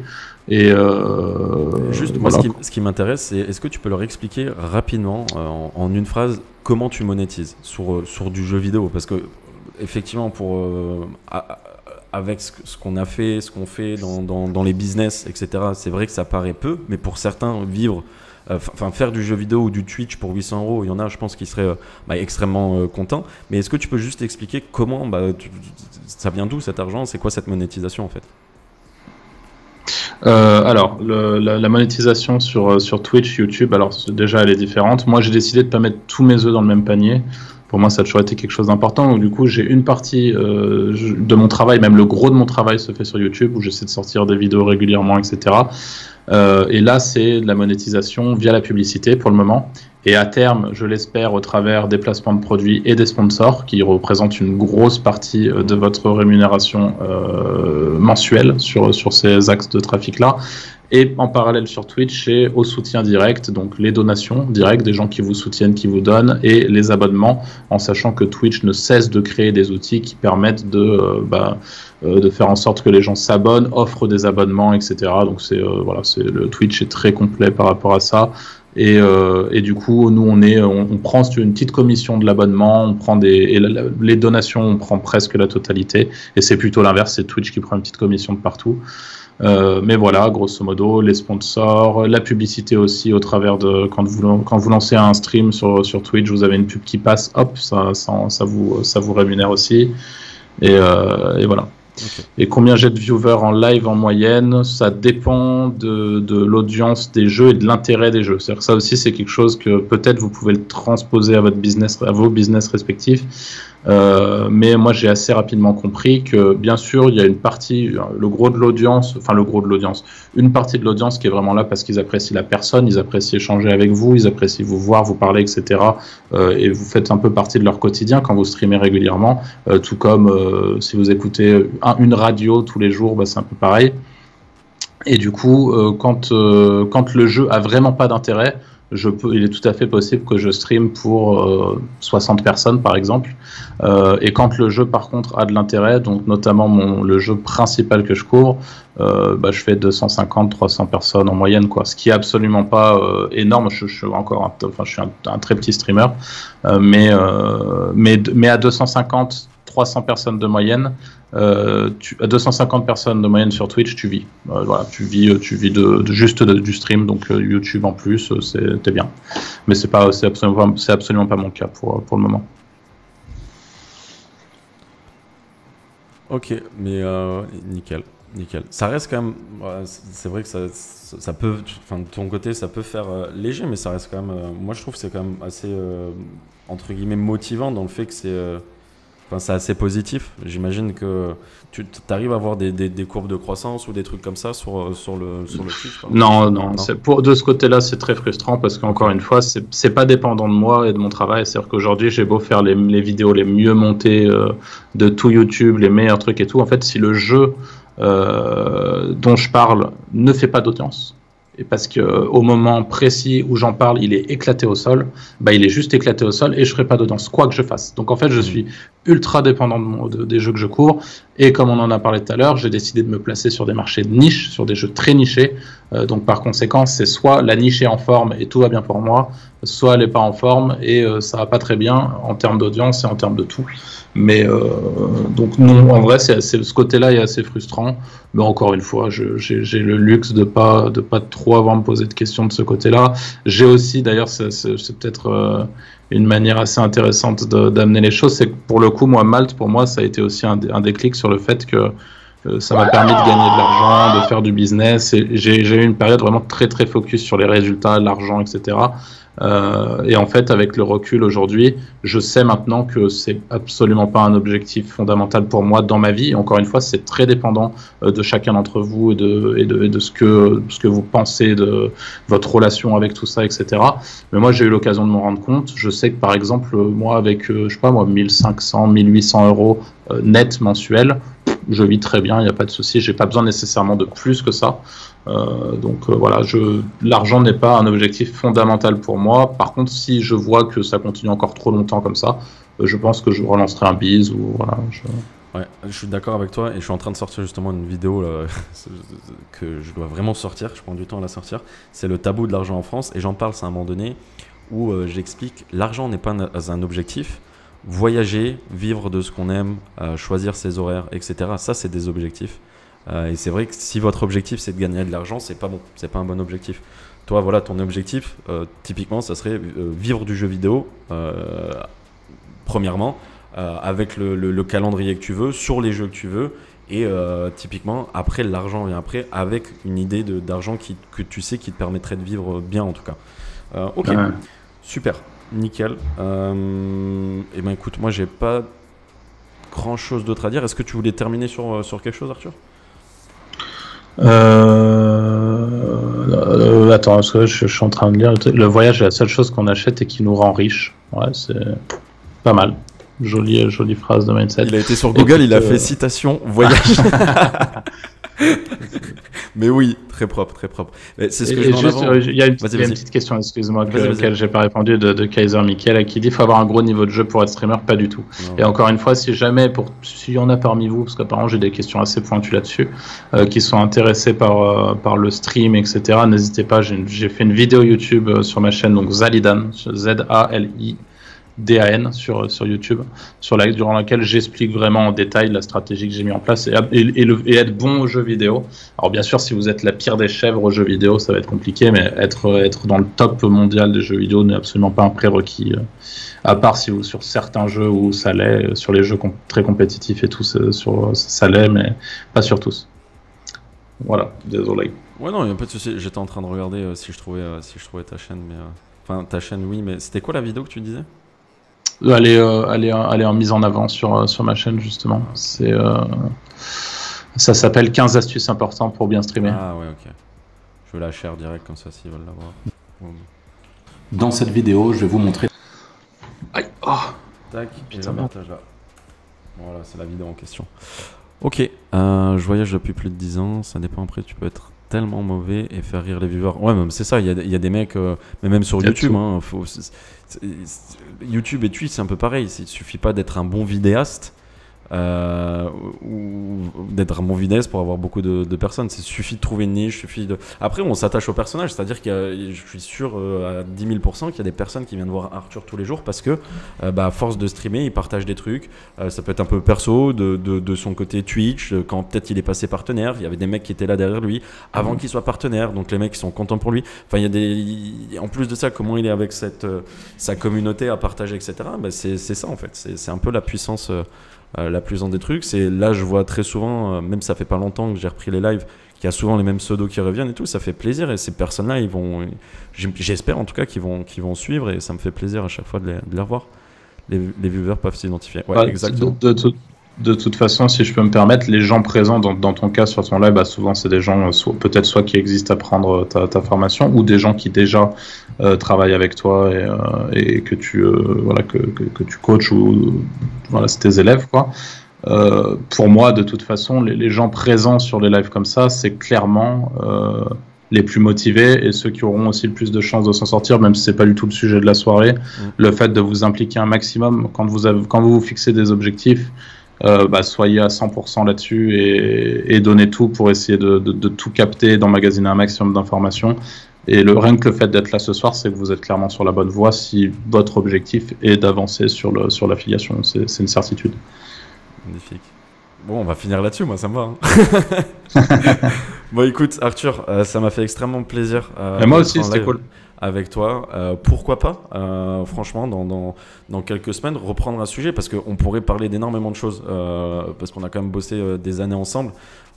Et juste, voilà. Moi, ce qui m'intéresse, c'est est-ce que tu peux leur expliquer rapidement, en une phrase, comment tu monétises sur du jeu vidéo? Parce que, effectivement, avec ce qu'on a fait, ce qu'on fait dans les business, etc., c'est vrai que ça paraît peu, mais pour certains, vivre enfin faire du jeu vidéo ou du Twitch pour 800 euros, il y en a, je pense, qui seraient extrêmement contents. Mais est-ce que tu peux juste expliquer comment ça vient d'où cet argent? C'est quoi cette monétisation en fait? Alors, la monétisation sur Twitch, YouTube, alors déjà elle est différente. Moi j'ai décidé de ne pas mettre tous mes œufs dans le même panier. Pour moi ça a toujours été quelque chose d'important. Donc du coup j'ai une partie de mon travail, même le gros de mon travail se fait sur YouTube, où j'essaie de sortir des vidéos régulièrement, etc. Et là c'est de la monétisation via la publicité pour le moment. Et à terme, je l'espère, au travers des placements de produits et des sponsors, qui représentent une grosse partie de votre rémunération mensuelle sur ces axes de trafic-là. Et en parallèle sur Twitch, c'est au soutien direct, donc les donations directes, des gens qui vous soutiennent, qui vous donnent, et les abonnements, en sachant que Twitch ne cesse de créer des outils qui permettent de faire en sorte que les gens s'abonnent, offrent des abonnements, etc. Donc le Twitch est très complet par rapport à ça. Et du coup, nous, on prend une petite commission de l'abonnement, on prend les donations, on prend presque la totalité. Et c'est plutôt l'inverse, c'est Twitch qui prend une petite commission de partout. Mais voilà, grosso modo, les sponsors, la publicité aussi au travers de quand vous lancez un stream sur Twitch, vous avez une pub qui passe, hop, ça vous rémunère aussi. Et voilà. Okay. Et combien j'ai de viewers en live en moyenne, ça dépend de l'audience des jeux et de l'intérêt des jeux. C'est-à-dire que ça aussi, c'est quelque chose que peut-être vous pouvez le transposer à vos business respectifs. Mais moi, j'ai assez rapidement compris que, bien sûr, il y a une partie, une partie de l'audience qui est vraiment là parce qu'ils apprécient la personne, ils apprécient échanger avec vous, ils apprécient vous voir, vous parler, etc. Et vous faites un peu partie de leur quotidien quand vous streamez régulièrement, tout comme si vous écoutez une radio tous les jours, c'est un peu pareil. Et du coup, quand le jeu a vraiment pas d'intérêt, il est tout à fait possible que je stream pour 60 personnes par exemple, et quand le jeu par contre a de l'intérêt, donc notamment le jeu principal que je couvre, je fais 250-300 personnes en moyenne, quoi, ce qui est absolument pas énorme. Je suis un très petit streamer, mais à 250-300 personnes de moyenne, à 250 personnes de moyenne sur Twitch, tu vis. Tu vis juste du stream, donc YouTube en plus, t'es bien. Mais c'est absolument pas mon cas pour le moment. Ok, mais nickel. Ça reste quand même, c'est vrai que ça peut, enfin de ton côté, ça peut faire léger, mais ça reste quand même, moi je trouve que c'est quand même assez, entre guillemets, motivant dans le fait que c'est assez positif. J'imagine que tu arrives à avoir des courbes de croissance ou des trucs comme ça sur le Twitch. Non. De ce côté-là, c'est très frustrant parce qu'encore une fois, c'est pas dépendant de moi et de mon travail. C'est-à-dire qu'aujourd'hui, j'ai beau faire les vidéos les mieux montées de tout YouTube, les meilleurs trucs et tout. En fait, si le jeu dont je parle ne fait pas d'audience, et parce qu'au moment précis où j'en parle, il est éclaté au sol, il est juste éclaté au sol et je ne ferai pas d'audience, quoi que je fasse. Donc en fait, je suis ultra dépendant des jeux que je cours, et comme on en a parlé tout à l'heure, j'ai décidé de me placer sur des marchés de niche, sur des jeux très nichés. Donc par conséquent, c'est soit la niche est en forme et tout va bien pour moi, soit elle n'est pas en forme et ça va pas très bien en termes d'audience et en termes de tout. Mais donc non, en vrai, ce côté-là est assez frustrant. Mais encore une fois, j'ai le luxe de pas trop avoir à me poser de questions de ce côté-là. J'ai aussi, d'ailleurs, c'est peut-être une manière assez intéressante d'amener les choses, c'est que pour le coup, moi, Malte, pour moi, ça a été aussi un déclic sur le fait que ça m'a permis de gagner de l'argent, de faire du business. Et j'ai eu une période vraiment très très focus sur les résultats, l'argent, etc. Et en fait, avec le recul aujourd'hui, je sais maintenant que c'est absolument pas un objectif fondamental pour moi dans ma vie. Et encore une fois, c'est très dépendant de chacun d'entre vous et de ce que vous pensez de votre relation avec tout ça, etc. Mais moi, j'ai eu l'occasion de m'en rendre compte. Je sais que par exemple, moi, avec 1500, 1800 euros net mensuels, je vis très bien, il n'y a pas de souci, j'ai pas besoin nécessairement de plus que ça. Voilà, l'argent n'est pas un objectif fondamental pour moi. Par contre, si je vois que ça continue encore trop longtemps comme ça, je pense que je relancerai un biz ou voilà. Ouais, je suis d'accord avec toi et je suis en train de sortir justement une vidéo là, que je dois vraiment sortir, je prends du temps à la sortir. C'est le tabou de l'argent en France et j'en parle, c'est à un moment donné où j'explique l'argent n'est pas un objectif. Voyager, vivre de ce qu'on aime, choisir ses horaires, etc. Ça, c'est des objectifs. Et c'est vrai que si votre objectif c'est de gagner de l'argent, c'est pas bon, c'est pas un bon objectif. Toi, voilà, ton objectif, typiquement, ça serait vivre du jeu vidéo, premièrement, avec le calendrier que tu veux, sur les jeux que tu veux, et typiquement, après, l'argent vient après, avec une idée d'argent que tu sais qui te permettrait de vivre bien, en tout cas. Ok, super, nickel. Et ben écoute, moi, j'ai pas grand-chose d'autre à dire. Est-ce que tu voulais terminer sur quelque chose, Arthur ? Attends, parce que je suis en train de lire. Le voyage est la seule chose qu'on achète et qui nous rend riche. Ouais, c'est pas mal. Jolie phrase de mindset. Il a été sur Google, il a fait citation voyage. Mais oui, très propre, très propre. Mais c'est ce que je mets en avant. Il y a une petite question, excuse-moi, laquelle j'ai pas répondu, de Kaiser Michael, qui dit qu'il faut avoir un gros niveau de jeu pour être streamer. Pas du tout. Non. Et encore une fois, si jamais, s'il y en a parmi vous, parce qu'apparemment j'ai des questions assez pointues là-dessus, qui sont intéressés par le stream, etc., n'hésitez pas. J'ai fait une vidéo YouTube sur ma chaîne, donc Zalidan, Z-A-L-I. DAN sur YouTube, durant laquelle j'explique vraiment en détail la stratégie que j'ai mis en place et être bon aux jeux vidéo. Alors bien sûr, si vous êtes la pire des chèvres aux jeux vidéo, ça va être compliqué, mais être dans le top mondial des jeux vidéo n'est absolument pas un prérequis, à part si vous, sur certains jeux où ça l'est, sur les jeux très compétitifs et tout, ça l'est, mais pas sur tous. Voilà, désolé. Ouais, non, il n'y a pas de souci. J'étais en train de regarder si je trouvais ta chaîne, mais enfin ta chaîne, oui, mais c'était quoi la vidéo que tu disais ? Elle est en mise en avant sur ma chaîne, justement. Ça s'appelle 15 astuces importantes pour bien streamer. Ah ouais, ok. Je vais la share direct comme ça s'ils veulent la voir. Dans cette vidéo, je vais vous montrer... Aïe, oh. Tac, et la partage là. Voilà, c'est la vidéo en question. Ok, je voyage depuis plus de 10 ans, ça dépend, après tu peux être tellement mauvais et faire rire les viewers. Ouais, même c'est ça, il y a des mecs, mais même sur YouTube, hein, YouTube et Twitch c'est un peu pareil, il suffit pas d'être un bon vidéaste ou d'être un bon vidéaste pour avoir beaucoup de personnes. Il suffit de trouver une niche, Après on s'attache au personnage, c'est-à-dire que je suis sûr à 10 000% qu'il y a des personnes qui viennent voir Arthur tous les jours parce que à force de streamer, il partage des trucs, ça peut être un peu perso, de son côté Twitch, quand peut-être il est passé partenaire, il y avait des mecs qui étaient là derrière lui avant qu'il soit partenaire, donc les mecs ils sont contents pour lui. Enfin, en plus de ça, comment il est avec sa communauté à partager, etc. C'est ça en fait, c'est un peu la puissance des trucs. C'est là je vois très souvent, même ça fait pas longtemps que j'ai repris les lives, qu'il y a souvent les mêmes pseudos qui reviennent et tout, ça fait plaisir, et ces personnes là j'espère en tout cas qu'ils vont suivre, et ça me fait plaisir à chaque fois de les revoir. Les viewers peuvent s'identifier. Ouais, exactement. De toute façon, si je peux me permettre, les gens présents dans ton cas sur ton live, souvent c'est des gens peut-être soit qui existent à prendre ta formation, ou des gens qui déjà travaillent avec toi et que tu que tu coaches, ou voilà, c'est tes élèves, quoi. Pour moi, de toute façon, les gens présents sur les lives comme ça, c'est clairement les plus motivés et ceux qui auront aussi le plus de chances de s'en sortir, même si c'est pas du tout le sujet de la soirée. Le fait de vous impliquer un maximum quand vous fixez des objectifs, soyez à 100% là-dessus et donnez tout pour essayer de tout capter, d'emmagasiner un maximum d'informations. Et rien que le fait d'être là ce soir, c'est que vous êtes clairement sur la bonne voie si votre objectif est d'avancer sur l'affiliation. C'est une certitude. Magnifique. Bon, on va finir là-dessus, moi ça me va. Hein. Bon, écoute, Arthur, ça m'a fait extrêmement plaisir. Et moi aussi, c'était cool. Avec toi, pourquoi pas, franchement, dans quelques semaines, reprendre un sujet, parce qu'on pourrait parler d'énormément de choses, parce qu'on a quand même bossé des années ensemble.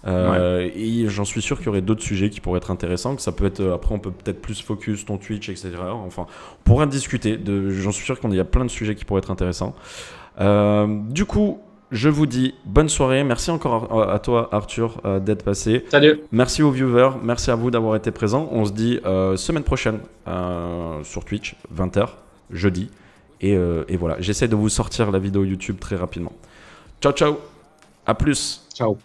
Ouais. Et j'en suis sûr qu'il y aurait d'autres sujets qui pourraient être intéressants, que ça peut être, après on peut peut-être plus focus ton Twitch, etc. Enfin, on pourra discuter, j'en suis sûr qu'il y a plein de sujets qui pourraient être intéressants. Du coup, je vous dis bonne soirée. Merci encore à toi, Arthur, d'être passé. Salut. Merci aux viewers. Merci à vous d'avoir été présents. On se dit semaine prochaine sur Twitch, 20h, jeudi. Et voilà, j'essaie de vous sortir la vidéo YouTube très rapidement. Ciao, ciao. À plus. Ciao.